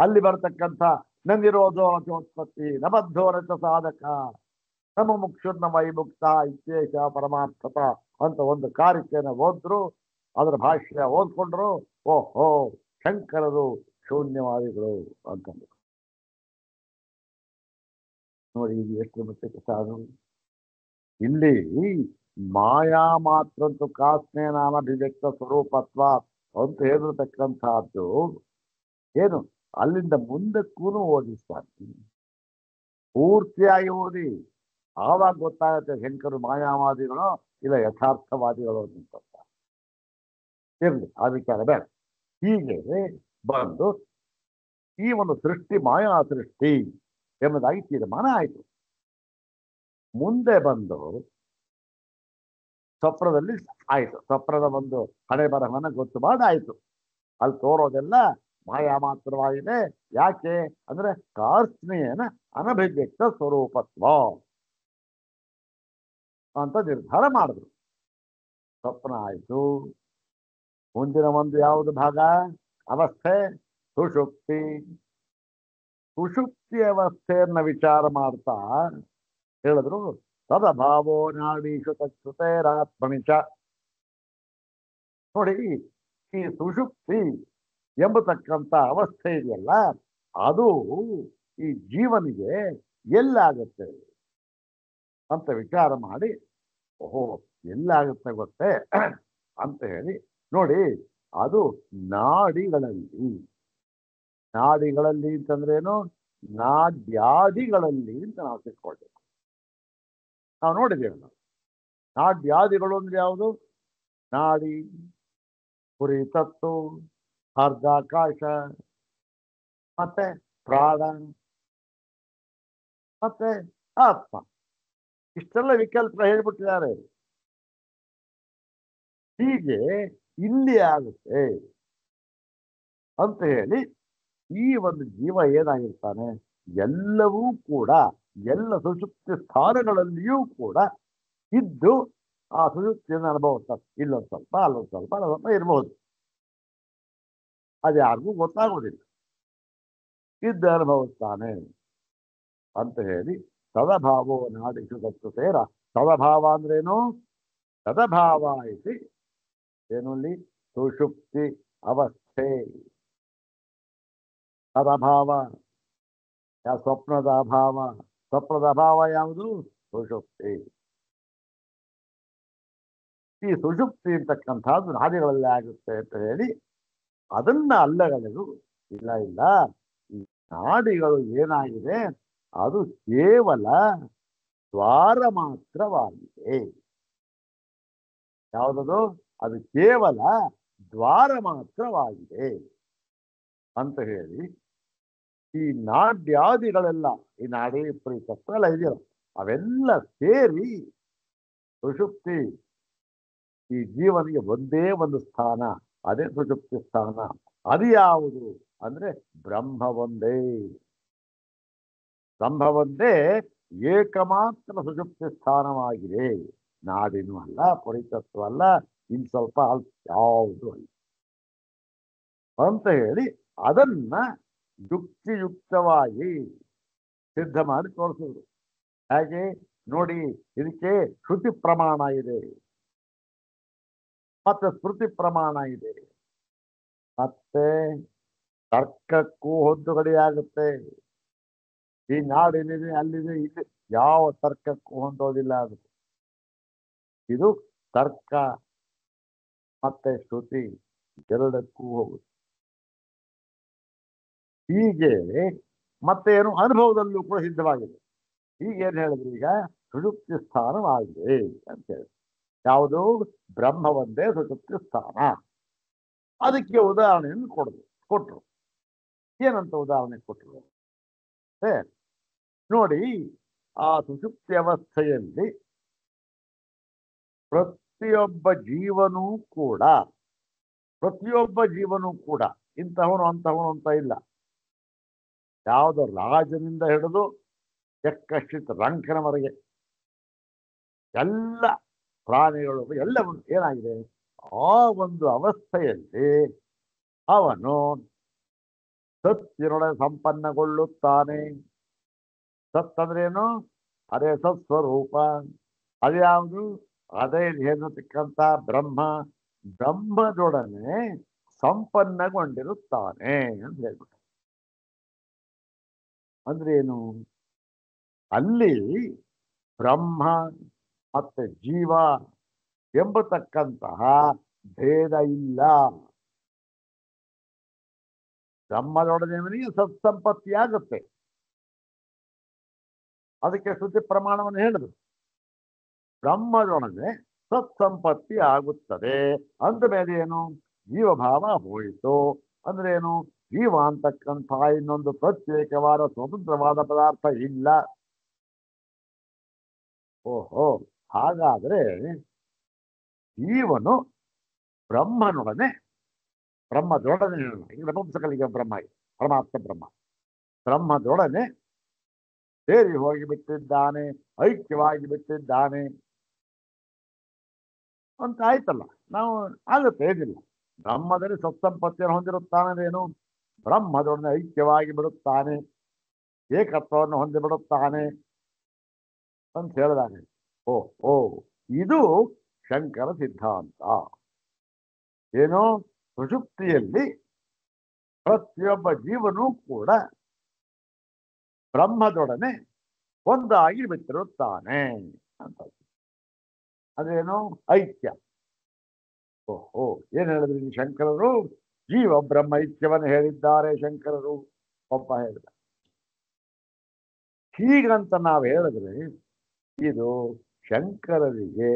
Speaker 1: ಅಲ್ಲಿ ಬರ್ತಕ್ಕಂಥ ನಂದಿರೋಧೋ ರಚೋತ್ಪತ್ತಿ ನಬದ್ಧೋ ರಚ ಸಾಧಕ ನಮ್ಮ ಮುಕ್ಷುರ್ನ ವೈಮುಕ್ತ ಇತ್ಯೇಷ ಪರಮಾರ್ಥತ ಅಂತ ಒಂದು ಕಾರಿಕೆಯನ್ನು ಓದ್ರು. ಅದರ ಭಾಷ್ಯ ಓದ್ಕೊಂಡ್ರು. ಓಹೋ ಶಂಕರರು ಶೂನ್ಯವಾದಿಗಳು ಅಂತಂದ್ರು. ನೋಡಿ ಇದು ಎಷ್ಟು ಮತ್ತೆ ಸಾಧು. ಇಲ್ಲಿ ಮಾಯಾ ಮಾತ್ರಂತೂ ಕಾಸ್ನೇ ನಾಮ ಅಭಿವ್ಯಕ್ತ ಸ್ವರೂಪತ್ವ ಅಂತ ಹೇಳಿರ್ತಕ್ಕಂಥದ್ದು ಏನು ಅಲ್ಲಿಂದ ಮುಂದಕ್ಕೂ ಓದಿಸ್ತಾರೆ. ಪೂರ್ತಿಯಾಗಿ ಓದಿ, ಆವಾಗ ಗೊತ್ತಾಗುತ್ತೆ ಶಂಕರು ಮಾಯಾವಾದಿಗಳು ಇಲ್ಲ ಯಥಾರ್ಥವಾದಿಗಳು ಅಂತ. ಇರ್ಲಿ ಆ ವಿಚಾರ ಬೇಡ. ಹೀಗೆ ಬಂದು ಈ ಒಂದು ಸೃಷ್ಟಿ ಮಾಯಾ ಸೃಷ್ಟಿ ಎಂಬುದಾಗಿ ತೀರ್ಮಾನ ಆಯಿತು. ಮುಂದೆ ಬಂದು ಸ್ವಪ್ನದಲ್ಲಿ ಆಯಿತು. ಸ್ವಪ್ನದ ಒಂದು ಹಣೆ ಬರಹವನ್ನು ಗೊತ್ತು ಮಾಡಾಯಿತು. ಅಲ್ಲಿ ತೋರೋದೆಲ್ಲ ಮಾಯಾ ಮಾತ್ರವಾಗಿದೆ. ಯಾಕೆ ಅಂದ್ರೆ ಕಾರ್ಸ್ನೇಯನ ಅನಭಿವ್ಯಕ್ತ ಸ್ವರೂಪತ್ವ ಅಂತ ನಿರ್ಧಾರ ಮಾಡಿದ್ರು. ಸ್ವಪ್ನ ಆಯಿತು. ಮುಂದಿನ ಒಂದು ಯಾವುದು ಭಾಗ ಅವಸ್ಥೆ? ಸುಷುಪ್ತಿ. ಸುಷುಪ್ತಿ ಅವಸ್ಥೆಯನ್ನ ವಿಚಾರ ಮಾಡ್ತಾ ಹೇಳಿದ್ರು ತದಭಾವೋ ನಾಡೀಶು ತಚ್ಚುತೇರಾತ್ಮನಿಚ. ನೋಡಿ ಈ ಸುಷುಪ್ತಿ ಎಂಬತಕ್ಕಂಥ ಅವಸ್ಥೆ ಇದೆಯಲ್ಲ, ಅದು ಈ ಜೀವನಿಗೆ ಎಲ್ಲಾಗುತ್ತೆ ಅಂತ ವಿಚಾರ ಮಾಡಿ, ಓಹೋ ಎಲ್ಲಾಗುತ್ತೆ ಗೊತ್ತೇ ಅಂತ ಹೇಳಿ ನೋಡಿ, ಅದು ನಾಡಿಗಳಲ್ಲಿ. ನಾಡಿಗಳಲ್ಲಿ ಅಂತಂದ್ರೇನು? ನಾಡ್ಯಾದಿಗಳಲ್ಲಿ ಅಂತ ನಾವು ತಿಳ್ಕೊಳ್ಬೇಕು. ನಾವು ನೋಡಿದ್ದೇವೆ. ನಾವು ನಾಡ್ಯಾದಿಗಳು ಅಂದ್ರೆ ಯಾವುದು? ನಾಡಿ, ಪುರಿತತ್ತು, ಅರ್ಧಾಕಾಶ, ಮತ್ತೆ ಪ್ರಾಣ, ಮತ್ತೆ ಆತ್ಮ. ಇಷ್ಟೆಲ್ಲ ವಿಕಲ್ಪ ಹೇಳ್ಬಿಟ್ಟಿದ್ದಾರೆ. ಹೀಗೆ ಇಲ್ಲಿ ಆಗುತ್ತೆ ಅಂತ ಹೇಳಿ ಈ ಒಂದು ಜೀವ ಏನಾಗಿರ್ತಾನೆ, ಎಲ್ಲವೂ ಕೂಡ ಎಲ್ಲ ಸುಷುಪ್ತಿ ಸ್ಥಾನಗಳಲ್ಲಿಯೂ ಕೂಡ ಇದ್ದು ಆ ಸುಷುಪ್ತಿಯನ್ನು ಅನುಭವಿಸ್ತಾರೆ. ಇಲ್ಲೊಂದು ಸ್ವಲ್ಪ ಅಲ್ಲೊಂದು ಸ್ವಲ್ಪ ಅಲ್ಲೊಂದು ಸ್ವಲ್ಪ ಇರಬಹುದು, ಅದು ಯಾರಿಗೂ ಗೊತ್ತಾಗೋದಿಲ್ಲ. ಇದ್ದು ಅನುಭವಿಸ್ತಾನೆ ಅಂತ ಹೇಳಿ ತದಭಾವೋ ನಾಡಿಸು ತತ್ತು ಸೇರ. ತದಭಾವ ಅಂದ್ರೇನು? ತದಭಾವ ಇತಿ ಏನು ಅಲ್ಲಿ ಸುಷುಪ್ತಿ ಅವಸ್ಥೆ. ತದಭಾವ ಸ್ವಪ್ನದ ಅಭಾವ. ಸ್ವಪ್ನದ ಅಭಾವ ಯಾವುದು? ಸುಷುಪ್ತಿ. ಈ ಸುಷುಪ್ತಿ ಅಂತಕ್ಕಂಥದ್ದು ನಾಡಿಗಳಲ್ಲಿ ಆಗುತ್ತೆ ಅಂತ ಹೇಳಿ ಅದನ್ನ ಅಲ್ಲಗಳೆದು, ಇಲ್ಲ ಇಲ್ಲ ಈ ನಾಡಿಗಳು ಏನಾಗಿದೆ ಅದು ಕೇವಲ ದ್ವಾರ ಮಾತ್ರವಾಗಿದೆ. ಯಾವುದದು? ಅದು ಕೇವಲ ದ್ವಾರ ಮಾತ್ರವಾಗಿದೆ ಅಂತ ಹೇಳಿ ಈ ನಾಡ್ಯಾದಿಗಳೆಲ್ಲ, ಈ ನಾಡಿ ಪುರಿತತ್ವ ಎಲ್ಲ ಇದೆಯಲ್ಲ, ಅವೆಲ್ಲ ಸೇರಿ ಸುಷುಪ್ತಿ ಈ ಜೀವನಿಗೆ ಒಂದೇ ಒಂದು ಸ್ಥಾನ, ಅದೇ ಸುಷುಪ್ತಿ ಸ್ಥಾನ. ಅದು ಯಾವುದು ಅಂದ್ರೆ ಬ್ರಹ್ಮ ಒಂದೇ. ಬ್ರಹ್ಮ ಒಂದೇ ಏಕಮಾತ್ರ ಸುಷುಪ್ತಿ ಸ್ಥಾನವಾಗಿದೆ. ನಾಡಿನೂ ಅಲ್ಲ, ಪುರಿತತ್ವ ಅಲ್ಲ, ಇನ್ ಸ್ವಲ್ಪ ಯಾವುದು ಅಲ್ಲ ಅಂತ ಹೇಳಿ ಅದನ್ನ ಯುಕ್ತಿಯುಕ್ತವಾಗಿ ಸಿದ್ಧ ಮಾಡಿ ತೋರಿಸಿದ್ರು. ಹಾಗೆ ನೋಡಿ, ಇದಕ್ಕೆ ಶ್ರುತಿ ಪ್ರಮಾಣ ಇದೆ, ಮತ್ತೆ ಸ್ಮೃತಿ ಪ್ರಮಾಣ ಇದೆ, ಮತ್ತೆ ತರ್ಕಕ್ಕೂ ಹೊಂದುಗಡೆಯಾಗುತ್ತೆ. ಈ ನಾಡಿನಿದೆ, ಅಲ್ಲಿದೆ, ಇಲ್ಲಿ ಯಾವ ತರ್ಕಕ್ಕೂ ಹೊಂದೋದಿಲ್ಲ ಅದು. ಇದು ತರ್ಕ ಮತ್ತೆ ಶ್ರುತಿ ಎರಡಕ್ಕೂ ಹೋಗುತ್ತೆ. ಹೀಗೆ ಮತ್ತೆ ಏನು ಅನುಭವದಲ್ಲೂ ಕೂಡ ಸಿದ್ಧವಾಗಿದೆ. ಹೀಗೇನು ಹೇಳಿದ್ರು ಈಗ ಸುಷುಪ್ತಿ ಸ್ಥಾನವಾಗಿದೆ ಅಂತ ಹೇಳಿ. ಯಾವುದು? ಬ್ರಹ್ಮ ಒಂದೇ ಸುಷುಪ್ತಿ ಸ್ಥಾನ. ಅದಕ್ಕೆ ಉದಾಹರಣೆಯನ್ನು ಕೊಟ್ರು. ಏನಂತ ಉದಾಹರಣೆ ಕೊಟ್ಟರು? ನೋಡಿ, ಆ ಸುಷುಪ್ತಿ ಅವಸ್ಥೆಯಲ್ಲಿ ಪ್ರತಿಯೊಬ್ಬ ಜೀವನೂ ಕೂಡ ಇಂತಹವನು ಅಂತಹವನು ಅಂತ ಇಲ್ಲ. ಯಾವುದು ರಾಜನಿಂದ ಹಿಡಿದು ಯಕ್ಷಿತ್ ರಂಕನವರೆಗೆ ಎಲ್ಲ ಪ್ರಾಣಿಗಳು ಎಲ್ಲವೂ ಏನಾಗಿದೆ, ಆ ಒಂದು ಅವಸ್ಥೆಯಲ್ಲಿ ಅವನು ಸತ್ತಿನೊಡನೆ ಸಂಪನ್ನಗೊಳ್ಳುತ್ತಾನೆ. ಸತ್ ಅಂದ್ರೇನು? ಅದೇ ಸತ್ಸ್ವರೂಪ. ಅದ್ಯಾವುದು? ಅದೇ ಹೇಳಿರ್ತಕ್ಕಂಥ ಬ್ರಹ್ಮದೊಡನೆ ಸಂಪನ್ನಗೊಂಡಿರುತ್ತಾನೆ ಅಂತ ಹೇಳ್ಬಿಟ್ಟು. ಅಂದ್ರೇನು? ಅಲ್ಲಿ ಬ್ರಹ್ಮ ಮತ್ತೆ ಜೀವ ಎಂಬತಕ್ಕಂತಹ ಭೇದ ಇಲ್ಲ. ಬ್ರಹ್ಮದೊಡನೆಯವನಿಗೆ ಸತ್ಸಂಪತ್ತಿ ಆಗುತ್ತೆ. ಅದಕ್ಕೆ ಶ್ರುತಿ ಪ್ರಮಾಣವನ್ನು ಹೇಳಿದ್ರು. ಬ್ರಹ್ಮದೊಡನೆ ಸತ್ಸಂಪತ್ತಿ ಆಗುತ್ತದೆ ಅಂದ ಮೇಲೆ ಏನು? ಜೀವಭಾವ ಹೋಯಿತು. ಅಂದ್ರೇನು? ಜೀವ ಅಂತಕ್ಕಂಥ ಇನ್ನೊಂದು ಪ್ರತ್ಯೇಕವಾದ ಸ್ವತಂತ್ರವಾದ ಪದಾರ್ಥ ಇಲ್ಲ. ಓಹೋ, ಹಾಗಾದ್ರೆ ಜೀವನು ಬ್ರಹ್ಮದೊಡನೆ ಈಗ ನಪುಂಸಕಲಿಗೆ ಪರಮಾತ್ಮ ಬ್ರಹ್ಮದೊಡನೆ ಸೇರಿ ಹೋಗಿಬಿಟ್ಟಿದ್ದಾನೆ, ಐಕ್ಯವಾಗಿ ಬಿಟ್ಟಿದ್ದಾನೆ ಅಂತ ಆಯ್ತಲ್ಲ. ನಾವು ಆಗುತ್ತೆ, ಏನಿಲ್ಲ. ಬ್ರಹ್ಮದಲ್ಲಿ ಸತ್ಸಂಪತ್ತಿಯನ್ನು ಹೊಂದಿರುತ್ತಾನೇನು? ಬ್ರಹ್ಮದೊಡನೆ ಐಕ್ಯವಾಗಿ ಬಿಡುತ್ತಾನೆ, ಏಕತ್ವವನ್ನು ಹೊಂದಿಬಿಡುತ್ತಾನೆ ಅಂತ ಹೇಳಿದಾನೆ. ಓ ಇದು ಶಂಕರ ಸಿದ್ಧಾಂತ. ಏನು? ಸುಷುಪ್ತಿಯಲ್ಲಿ ಪ್ರತಿಯೊಬ್ಬ ಜೀವನೂ ಕೂಡ ಬ್ರಹ್ಮದೊಡನೆ ಒಂದಾಗಿ ಬಿಟ್ಟಿರುತ್ತಾನೆ ಅಂತ. ಅದೇನು? ಐಕ್ಯ. ಓಹೋ, ಏನ್ ಹೇಳಿದ್ರಿ ಶಂಕರರು? ಜೀವ ಬ್ರಹ್ಮ ಐಕ್ಯವನ್ನು ಹೇಳಿದ್ದಾರೆ ಶಂಕರರು. ಒಬ್ಬ ಹೇಳಿದ. ಹೀಗಂತ ನಾವು ಹೇಳಿದ್ರೆ ಇದು ಶಂಕರರಿಗೆ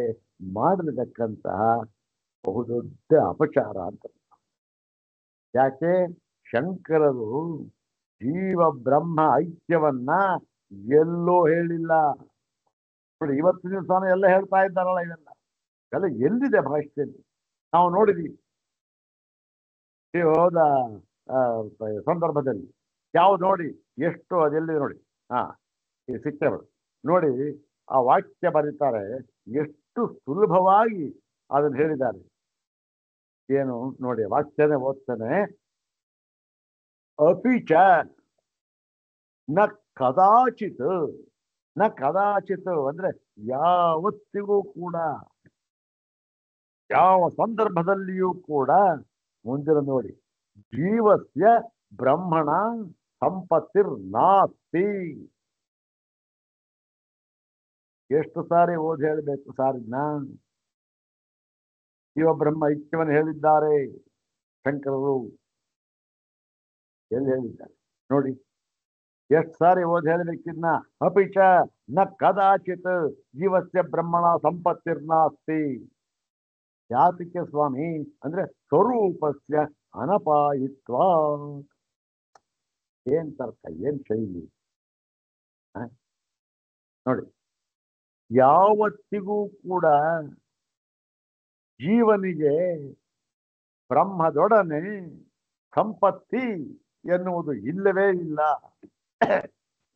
Speaker 1: ಮಾಡಿರತಕ್ಕಂತಹ ಬಹುದೊಡ್ಡ ಅಪಚಾರ ಅಂತ. ಯಾಕೆ? ಶಂಕರರು ಜೀವ ಬ್ರಹ್ಮ ಐಕ್ಯವನ್ನ ಎಲ್ಲೋ ಹೇಳಿಲ್ಲ. ನೋಡಿ, ಇವತ್ತಿನ ದಿವಸ ಎಲ್ಲ ಹೇಳ್ತಾ ಇದ್ದಾರಲ್ಲ, ಇವೆಲ್ಲ ಎಲ್ಲಿದೆ ಭಾಷೆಯಲ್ಲಿ? ನಾವು ನೋಡಿದ್ವಿ ಹೋದ ಸಂದರ್ಭದಲ್ಲಿ ಯಾವ್ದು ನೋಡಿ, ಎಷ್ಟು ಅದೆಲ್ಲಿದೆ ನೋಡಿ. ಈ ಶಿಕ್ಷಕರು ನೋಡಿ, ಆ ವಾಕ್ಯ ಬರೀತಾರೆ, ಎಷ್ಟು ಸುಲಭವಾಗಿ ಅದನ್ನು ಹೇಳಿದ್ದಾರೆ. ಏನು ನೋಡಿ, ವಾಕ್ಯನೇ ಓದ್ತಾನೆ. ಅಪಿಚ ನ ಕದಾಚಿತ್ ಅಂದ್ರೆ ಯಾವತ್ತಿಗೂ ಕೂಡ, ಯಾವ ಸಂದರ್ಭದಲ್ಲಿಯೂ ಕೂಡ. ಮುಂದಿನ ನೋಡಿ, ಜೀವಸ್ಯ ಬ್ರಹ್ಮಣ ಸಂಪತ್ತಿರ್ ನಾಸ್ತಿ. ಎಷ್ಟು ಸಾರಿ ಓದಿ ಹೇಳಬೇಕು ಸಾರಿದ್ನ? ಜೀವ ಬ್ರಹ್ಮ ಐಕ್ಯವನ್ನು ಹೇಳಿದ್ದಾರೆ ಶಂಕರರು. ಎಲ್ಲಿ ಹೇಳಿದ್ದಾರೆ ನೋಡಿ, ಎಷ್ಟು ಸಾರಿ ಓದಿ ಹೇಳಬೇಕಿದ್ನ? ಅಪಿಚ ನ ಕದಾಚಿತ್ ಜೀವಸ್ಯ ಬ್ರಹ್ಮಣ ಸಂಪತ್ತಿರ್ನಾಸ್ತಿ. ಯಾತಕ್ಕೆ ಸ್ವಾಮಿ ಅಂದ್ರೆ ಸ್ವರೂಪಸ್ಯ ಅನಪಾಯಿತ್ವ. ಏನ್ ತರ್ಕ, ಏನ್ ಶೈಲಿ ನೋಡಿ. ಯಾವತ್ತಿಗೂ ಕೂಡ ಜೀವನಿಗೆ ಬ್ರಹ್ಮದೊಡನೆ ಸಂಪತ್ತಿ ಎನ್ನುವುದು ಇಲ್ಲವೇ ಇಲ್ಲ.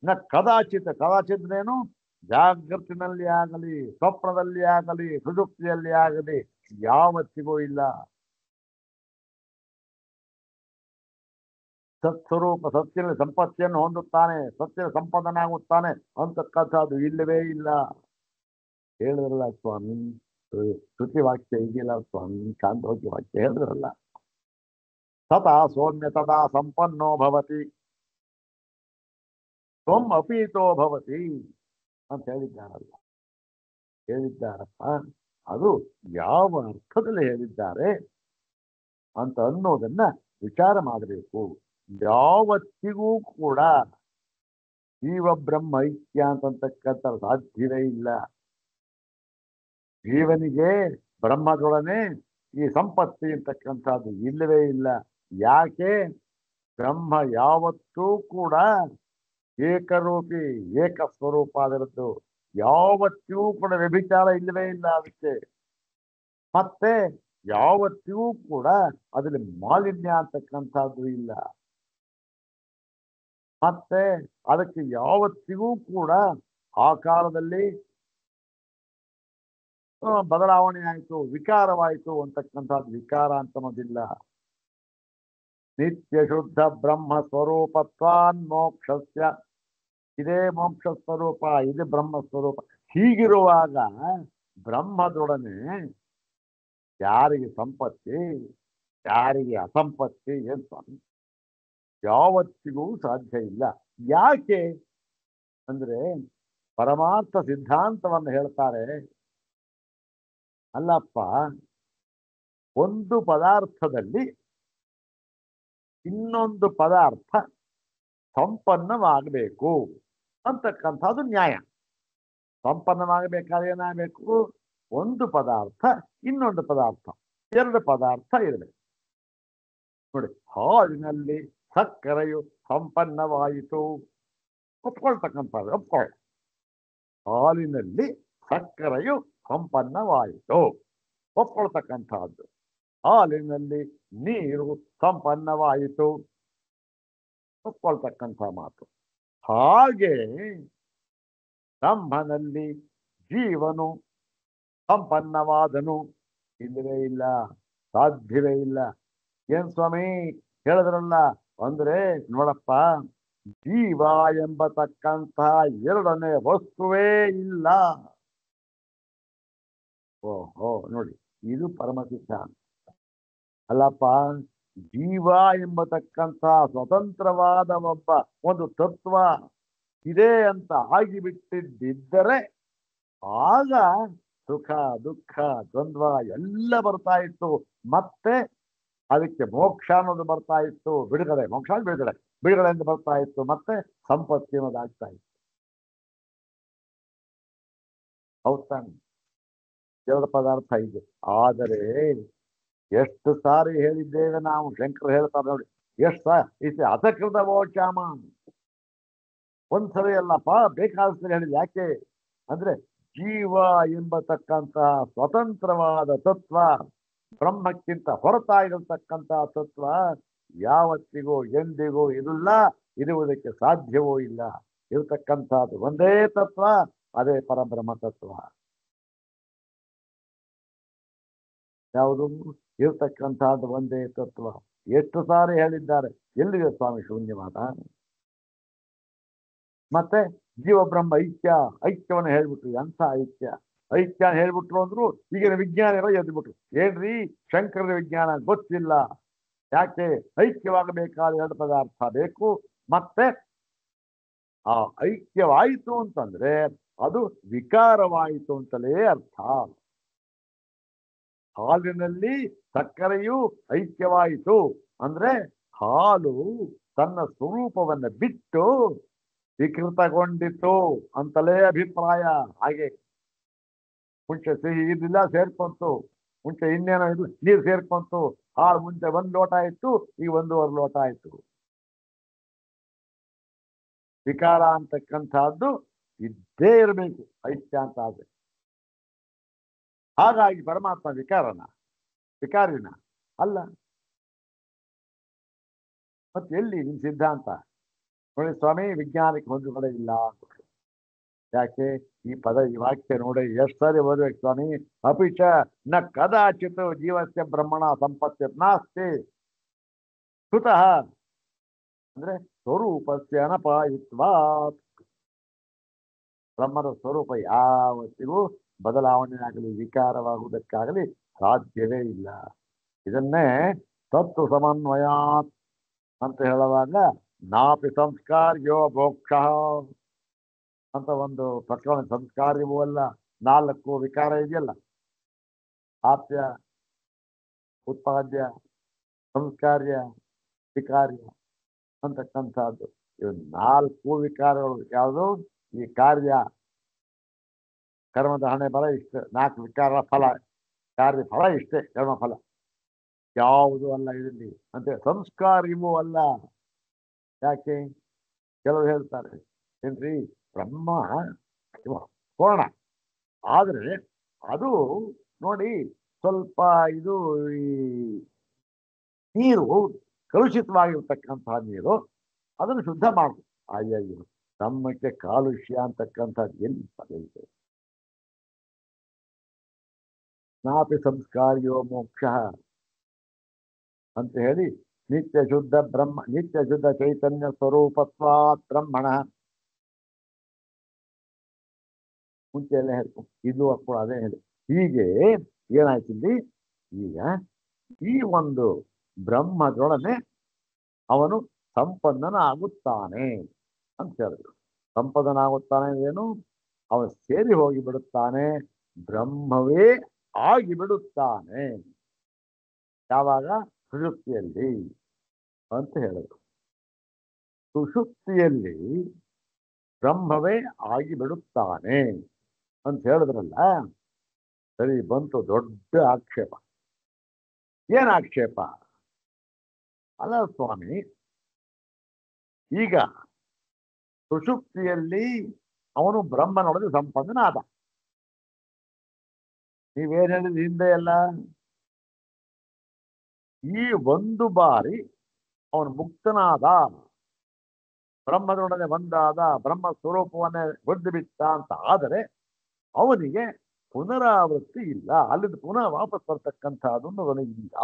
Speaker 1: ನ ಕದಾಚಿತನೇನು? ಜಾಗೃತಿನಲ್ಲಿ ಆಗಲಿ, ಸ್ವಪ್ನದಲ್ಲಿ ಆಗಲಿ, ಸುಷುಪ್ತಿಯಲ್ಲಿ ಆಗಲಿ ಯಾವತ್ತಿಗೂ ಇಲ್ಲ. ಸತ್ಸ್ವರೂಪ ಸತ್ಯನ ಸಂಪತ್ತಿಯನ್ನು ಹೊಂದುತ್ತಾನೆ, ಸತ್ಯನ ಸಂಪಾದನಾಗುತ್ತಾನೆ ಅಂತಕ್ಕಂಥದ್ದು ಇಲ್ಲವೇ ಇಲ್ಲ. ಹೇಳಿದ್ರಲ್ಲ ಸ್ವಾಮಿ, ಶ್ರುತಿ ವಾಕ್ಯ ಇದೆಯಲ್ಲ ಸ್ವಾಮಿ, ಚಾಂದೋಗ್ಯ ವಾಕ್ಯ ಹೇಳಿದ್ರಲ್ಲ. ತಥಾ ಸೌಮ್ಯ ತಥಾ ಸಂಪನ್ನೋ ಭವತಿ ತ್ವಂ ಅಪೀತೋ ಭವತಿ. ಅಂತ ಹೇಳಿದ್ದಾರಪ್ಪ. ಅದು ಯಾವ ಅರ್ಥದಲ್ಲಿ ಹೇಳಿದ್ದಾರೆ ಅಂತ ಅನ್ನೋದನ್ನ ವಿಚಾರ ಮಾಡಬೇಕು. ಯಾವತ್ತಿಗೂ ಕೂಡ ಜೀವ ಬ್ರಹ್ಮ ಐಕ್ಯ ಅಂತಕ್ಕಂಥ ಸಾಧ್ಯವೇ ಇಲ್ಲ. ಜೀವನಿಗೆ ಬ್ರಹ್ಮದೊಡನೆ ಈ ಸಂಪತ್ತಿ ಅಂತಕ್ಕಂಥದ್ದು ಇಲ್ಲವೇ ಇಲ್ಲ. ಯಾಕೆ? ಬ್ರಹ್ಮ ಯಾವತ್ತೂ ಕೂಡ ಏಕರೂಪಿ ಏಕ ಸ್ವರೂಪ ಅದರದ್ದು. ಯಾವತ್ತಿಗೂ ಕೂಡ ವ್ಯಭಿಚಾರ ಇಲ್ಲವೇ ಇಲ್ಲ ಅದಕ್ಕೆ. ಮತ್ತೆ ಯಾವತ್ತಿಗೂ ಕೂಡ ಅದ್ರಲ್ಲಿ ಮಾಲಿನ್ಯ ಅಂತಕ್ಕಂಥದ್ದು ಇಲ್ಲ. ಮತ್ತೆ ಅದಕ್ಕೆ ಯಾವತ್ತಿಗೂ ಕೂಡ ಆ ಕಾಲದಲ್ಲಿ ಬದಲಾವಣೆ ಆಯಿತು, ವಿಕಾರವಾಯಿತು ಅಂತಕ್ಕಂಥದ್ದು ವಿಕಾರ ಅಂತನ್ನೋದಿಲ್ಲ. ನಿತ್ಯ ಶುದ್ಧ ಬ್ರಹ್ಮ ಸ್ವರೂಪತ್ವಾನ್ ಮೋಕ್ಷಸ್ಯ, ಇದೇ ಮೋಕ್ಷ ಸ್ವರೂಪ, ಇದು ಬ್ರಹ್ಮ ಸ್ವರೂಪ. ಹೀಗಿರುವಾಗ ಬ್ರಹ್ಮದೊಡನೆ ಯಾರಿಗೆ ಸಂಪತ್ತಿ, ಯಾರಿಗೆ ಅಸಂಪತ್ತಿ ಏನ್ ಸ್ವಾಮಿ? ಯಾವತ್ತಿಗೂ ಸಾಧ್ಯ ಇಲ್ಲ. ಯಾಕೆ ಅಂದ್ರೆ ಪರಮಾರ್ಥ ಸಿದ್ಧಾಂತವನ್ನು ಹೇಳ್ತಾರೆ. ಅಲ್ಲಪ್ಪ, ಒಂದು ಪದಾರ್ಥದಲ್ಲಿ ಇನ್ನೊಂದು ಪದಾರ್ಥ ಸಂಪನ್ನವಾಗಬೇಕು ಅಂತಕ್ಕಂಥದ್ದು ನ್ಯಾಯ. ಸಂಪನ್ನವಾಗಬೇಕಾದ್ರೆ ಏನಾಗಬೇಕು? ಒಂದು ಪದಾರ್ಥ ಇನ್ನೊಂದು ಪದಾರ್ಥ, ಎರಡು ಪದಾರ್ಥ ಇರಬೇಕು. ನೋಡಿ, ಹಾಲಿನಲ್ಲಿ ಸಕ್ಕರೆಯು ಸಂಪನ್ನವಾಯಿತು, ಒಪ್ಕೊಳ್ತಕ್ಕಂಥದ್ದು ಒಪ್ಕೊಳ್ಳಿ. ಹಾಲಿನಲ್ಲಿ ಸಕ್ಕರೆಯು ಸಂಪನ್ನವಾಯಿತು, ಒಪ್ಕೊಳ್ತಕ್ಕಂಥದ್ದು. ಹಾಲಿನಲ್ಲಿ ನೀರು ಸಂಪನ್ನವಾಯಿತು, ಒಪ್ಕೊಳ್ತಕ್ಕಂಥ ಮಾತು. ಹಾಗೆ ಬ್ರಹ್ಮನಲ್ಲಿ ಜೀವನು ಸಂಪನ್ನವಾದನು, ಇಲ್ಲವೇ ಇಲ್ಲ, ಸಾಧ್ಯವೇ ಇಲ್ಲ. ಏನ್ ಸ್ವಾಮಿ ಹೇಳಿದ್ರಲ್ಲ ಅಂದ್ರೆ, ನೋಡಪ್ಪ, ಜೀವ ಎಂಬತಕ್ಕಂತಹ ಎರಡನೇ ವಸ್ತುವೇ ಇಲ್ಲ. ಓಹೋ, ನೋಡಿ, ಇದು ಪರಮ ಸಿದ್ಧಾಂತ. ಅಲ್ಲಪ್ಪ, ಜೀವ ಎಂಬತಕ್ಕಂಥ ಸ್ವತಂತ್ರವಾದ ಒಂದು ತತ್ವ ಇದೆ ಅಂತ ಆಗಿಬಿಟ್ಟಿದ್ದರೆ ಆಗ ಸುಖ ದುಃಖ ದ್ವಂದ್ವ ಎಲ್ಲ ಬರ್ತಾ ಇತ್ತು. ಮತ್ತೆ ಅದಕ್ಕೆ ಮೋಕ್ಷ ಅನ್ನೋದು ಬರ್ತಾ ಇತ್ತು, ಬಿಡುಗಡೆ, ಮೋಕ್ಷ ಬಿಡುಗಡೆ ಅಂತ ಬರ್ತಾ ಇತ್ತು. ಮತ್ತೆ ಸಂಪತ್ತಿ ಅನ್ನೋದಾಗ್ತಾ ಇತ್ತು. ಹೌದ್ ತಾನೆ? ಎರಡು ಪದಾರ್ಥ ಇದೆ. ಆದರೆ ಎಷ್ಟು ಸಾರಿ ಹೇಳಿದ್ದೇವೆ ನಾವು, ಶಂಕರ್ ಹೇಳ್ತಾರೆ ನೋಡಿ, ಎಷ್ಟು ಸಾರಿ ಅಸಕೃತ ವೋಚಾಮ. ಒಂದ್ಸರಿ ಅಲ್ಲಪ್ಪ, ಬೇಕಾದಷ್ಟು ಹೇಳಿದ್. ಯಾಕೆ ಅಂದ್ರೆ ಜೀವ ಎಂಬತಕ್ಕಂತಹ ಸ್ವತಂತ್ರವಾದ ತತ್ವ, ಬ್ರಹ್ಮಕ್ಕಿಂತ ಹೊರತಾಗಿರತಕ್ಕಂತಹ ತತ್ವ ಯಾವತ್ತಿಗೂ ಎಂದಿಗೂ ಇರಲ್ಲ, ಇರುವುದಕ್ಕೆ ಸಾಧ್ಯವೂ ಇಲ್ಲ. ಇರತಕ್ಕಂಥದ್ದು ಒಂದೇ ತತ್ವ, ಅದೇ ಪರಬ್ರಹ್ಮ ತತ್ವ. ಯಾವುದು? ಇರ್ತಕ್ಕಂಥದ್ದು ಒಂದೇ ತತ್ವ. ಎಷ್ಟು ಸಾರಿ ಹೇಳಿದ್ದಾರೆ. ಎಲ್ಲಿದೆ ಸ್ವಾಮಿ ಶೂನ್ಯವಾದ? ಮತ್ತೆ ಜೀವ ಬ್ರಹ್ಮ ಐಕ್ಯವನ್ನು ಹೇಳ್ಬಿಟ್ರು. ಎಂಥ ಐಕ್ಯ ಹೇಳ್ಬಿಟ್ರು ಅಂದ್ರು ಈಗಿನ ವಿಜ್ಞಾನಿಗಳು ಎದ್ಬಿಟ್ರು. ಏನ್ರಿ, ಶಂಕರದ ವಿಜ್ಞಾನ ಗೊತ್ತಿಲ್ಲ. ಯಾಕೆ? ಐಕ್ಯವಾಗಬೇಕಾದ ಎರಡು ಪದಾರ್ಥ ಬೇಕು. ಮತ್ತೆ ಆ ಐಕ್ಯವಾಯಿತು ಅಂತಂದ್ರೆ ಅದು ವಿಕಾರವಾಯಿತು ಅಂತಲೇ ಅರ್ಥ. ಹಾಲಿನಲ್ಲಿ ಸಕ್ಕರೆಯು ಐಕ್ಯವಾಯಿತು ಅಂದ್ರೆ ಹಾಲು ತನ್ನ ಸ್ವರೂಪವನ್ನ ಬಿಟ್ಟು ವಿಕೃತಗೊಂಡಿತು ಅಂತಲೇ ಅಭಿಪ್ರಾಯ. ಹಾಗೆ ಮುಂಚೆ ಸಿಹಿ ಇರಲಿಲ್ಲ, ಸೇರ್ಕೊಂತು. ಮುಂಚೆ ಇನ್ನೇನೋ ಇಲ್ಲ, ನೀರು ಸೇರ್ಕೊಂತು. ಹಾಲು ಮುಂಚೆ 1 ಲೋಟ ಇತ್ತು, ಈಗ 1.5 ಲೋಟ ಆಯ್ತು. ವಿಕಾರ ಅಂತಕ್ಕಂಥದ್ದು ಇದ್ದೇ ಇರಬೇಕು, ಐಕ್ಯ ಅಂತ ಆದ್ರೆ. ಹಾಗಾಗಿ ಪರಮಾತ್ಮ ವಿಕಾರಿನ ಅಲ್ಲ. ಮತ್ತೆ ಎಲ್ಲಿ ನಿಮ್ ಸಿದ್ಧಾಂತ? ನೋಡಿ ಸ್ವಾಮಿ, ವಿಜ್ಞಾನಕ್ಕೆ ಹೊಂದಿಕೊಳ್ಳೆ ಇಲ್ಲ. ಯಾಕೆ? ಈ ವಾಕ್ಯ ನೋಡಿ ಎಷ್ಟು ಸಾರಿ ಓದ್ಬೇಕು ಸ್ವಾಮಿ. ಅಪಿಚ ನ ಕದಾಚಿತ್ ಜೀವಸ್ಯ ಬ್ರಹ್ಮಣ ಸಂಪತ್ತಿ ನಾಸ್ತಿ ಕುತಃ ಅಂದ್ರೆ ಸ್ವರೂಪಸ್ಯ ಅನಪಾಯಿತ್ವಾತ್. ಬ್ರಹ್ಮದ ಸ್ವರೂಪ ಯಾವತ್ತಿಗೂ ಬದಲಾವಣೆ ಆಗಲಿ, ವಿಕಾರವಾಗುವುದಕ್ಕಾಗಲಿ ಸಾಧ್ಯವೇ ಇಲ್ಲ. ಇದನ್ನೇ ತತ್ವ ಸಮನ್ವಯಾತ್ ಅಂತ ಹೇಳುವಾಗ ನಾಪಿ ಸಂಸ್ಕಾರ್ಯೋ ಮೋಕ್ಷ. ಅಂತ ಒಂದು ಪ್ರಕರಣ. ಸಂಸ್ಕಾರ್ಯವೂ ಅಲ್ಲ, 4 ವಿಕಾರ ಇದೆಯಲ್ಲ, ಆಪ್ಯ, ಉತ್ಪಾದ್ಯ, ಸಂಸ್ಕಾರ್ಯ, ವಿಕಾರ್ಯ ಅಂತಕ್ಕಂಥದ್ದು. ಇವು 4 ವಿಕಾರಗಳು ಯಾವುದು? ಈ ಕಾರ್ಯ, ಕರ್ಮದ ಹಣೆ ಬಲ ಇಷ್ಟು, 4 ವಿಕಾರ ಫಲ, ಕಾರ್ಯ ಫಲ ಇಷ್ಟೇ, ಕರ್ಮ ಫಲ ಯಾವುದು ಅಲ್ಲ ಇದರಲ್ಲಿ. ಅಂತೆ ಸಂಸ್ಕಾರ್ಯವೂ ಅಲ್ಲ. ಯಾಕೆ? ಕೆಲವರು ಹೇಳ್ತಾರೆ ಏನ್ರಿ, ಬ್ರಹ್ಮ ಪೂರ್ಣ, ಆದ್ರೆ ಅದು ನೋಡಿ ಸ್ವಲ್ಪ ಇದು ಈ ನೀರು ಕಲುಷಿತವಾಗಿರ್ತಕ್ಕಂತಹ ನೀರು, ಅದನ್ನು ಶುದ್ಧ ಮಾಡುದು. ಅಯ್ಯಯ್ಯೋ, ನಮ್ಮಕ್ಕೆ ಕಾಲುಷ್ಯ ಅಂತಕ್ಕಂಥದ್ದು ಎಲ್ಲಿ ಇದೆ? ನಾಪಿ ಸಂಸ್ಕಾರ್ಯೋ ಮೋಕ್ಷ ಅಂತ ಹೇಳಿ, ನಿತ್ಯ ಶುದ್ಧ ಚೈತನ್ಯ ಸ್ವರೂಪತ್ವಾತ್ ಬ್ರಹ್ಮಣ ಮುಂಚೆ ಎಲ್ಲ ಹೇಳ್ತು. ಇದು ಕೂಡ ಅದೇ ಹೇಳಿ. ಹೀಗೆ ಏನಾಯ್ತಿಲ್ಲಿ, ಈಗ ಈ ಒಂದು ಬ್ರಹ್ಮದೊಡನೆ ಅವನು ಸಂಪನ್ನನಾಗುತ್ತಾನೆ ಅಂತ ಹೇಳಿದ್ರು. ಸಂಪನ್ನನಾಗುತ್ತಾನೆ ಏನು? ಅವನು ಸೇರಿ ಹೋಗಿ ಬಿಡುತ್ತಾನೆ, ಬ್ರಹ್ಮವೇ ಆಗಿ ಬಿಡುತ್ತಾನೆ. ಯಾವಾಗ? ಸುಷುಪ್ತಿಯಲ್ಲಿ ಅಂತ ಹೇಳಿದ್ರು. ಸುಷುಪ್ತಿಯಲ್ಲಿ ಬ್ರಹ್ಮವೇ ಆಗಿ ಬಿಡುತ್ತಾನೆ ಅಂತ ಹೇಳಿದ್ರಲ್ಲ. ಸರಿ, ಬಂತು ದೊಡ್ಡ ಆಕ್ಷೇಪ. ಏನ್ ಆಕ್ಷೇಪ? ಅಲ್ಲ ಸ್ವಾಮಿ, ಈಗ ಸುಷುಪ್ತಿಯಲ್ಲಿ ಅವನು ಬ್ರಹ್ಮನೊಡನೆ ಸಂಪನ್ನನಾದ. ನೀವೇನ್ ಹೇಳಿದ್ರಿ ಹಿಂದೆ ಎಲ್ಲ? ಈ ಒಂದು ಬಾರಿ ಅವನು ಮುಕ್ತನಾದ, ಬ್ರಹ್ಮದೊಡನೆ ಒಂದಾದ, ಬ್ರಹ್ಮ ಸ್ವರೂಪವನ್ನೇ ಹೊದ್ದು ಬಿಟ್ಟ ಅಂತ ಆದರೆ ಅವನಿಗೆ ಪುನರಾವೃತ್ತಿ ಇಲ್ಲ. ಅಲ್ಲಿಂದ ಪುನಃ ವಾಪಸ್ ಬರ್ತಕ್ಕಂಥದ್ದನ್ನು ಅವನಿಗಿಲ್ಲ.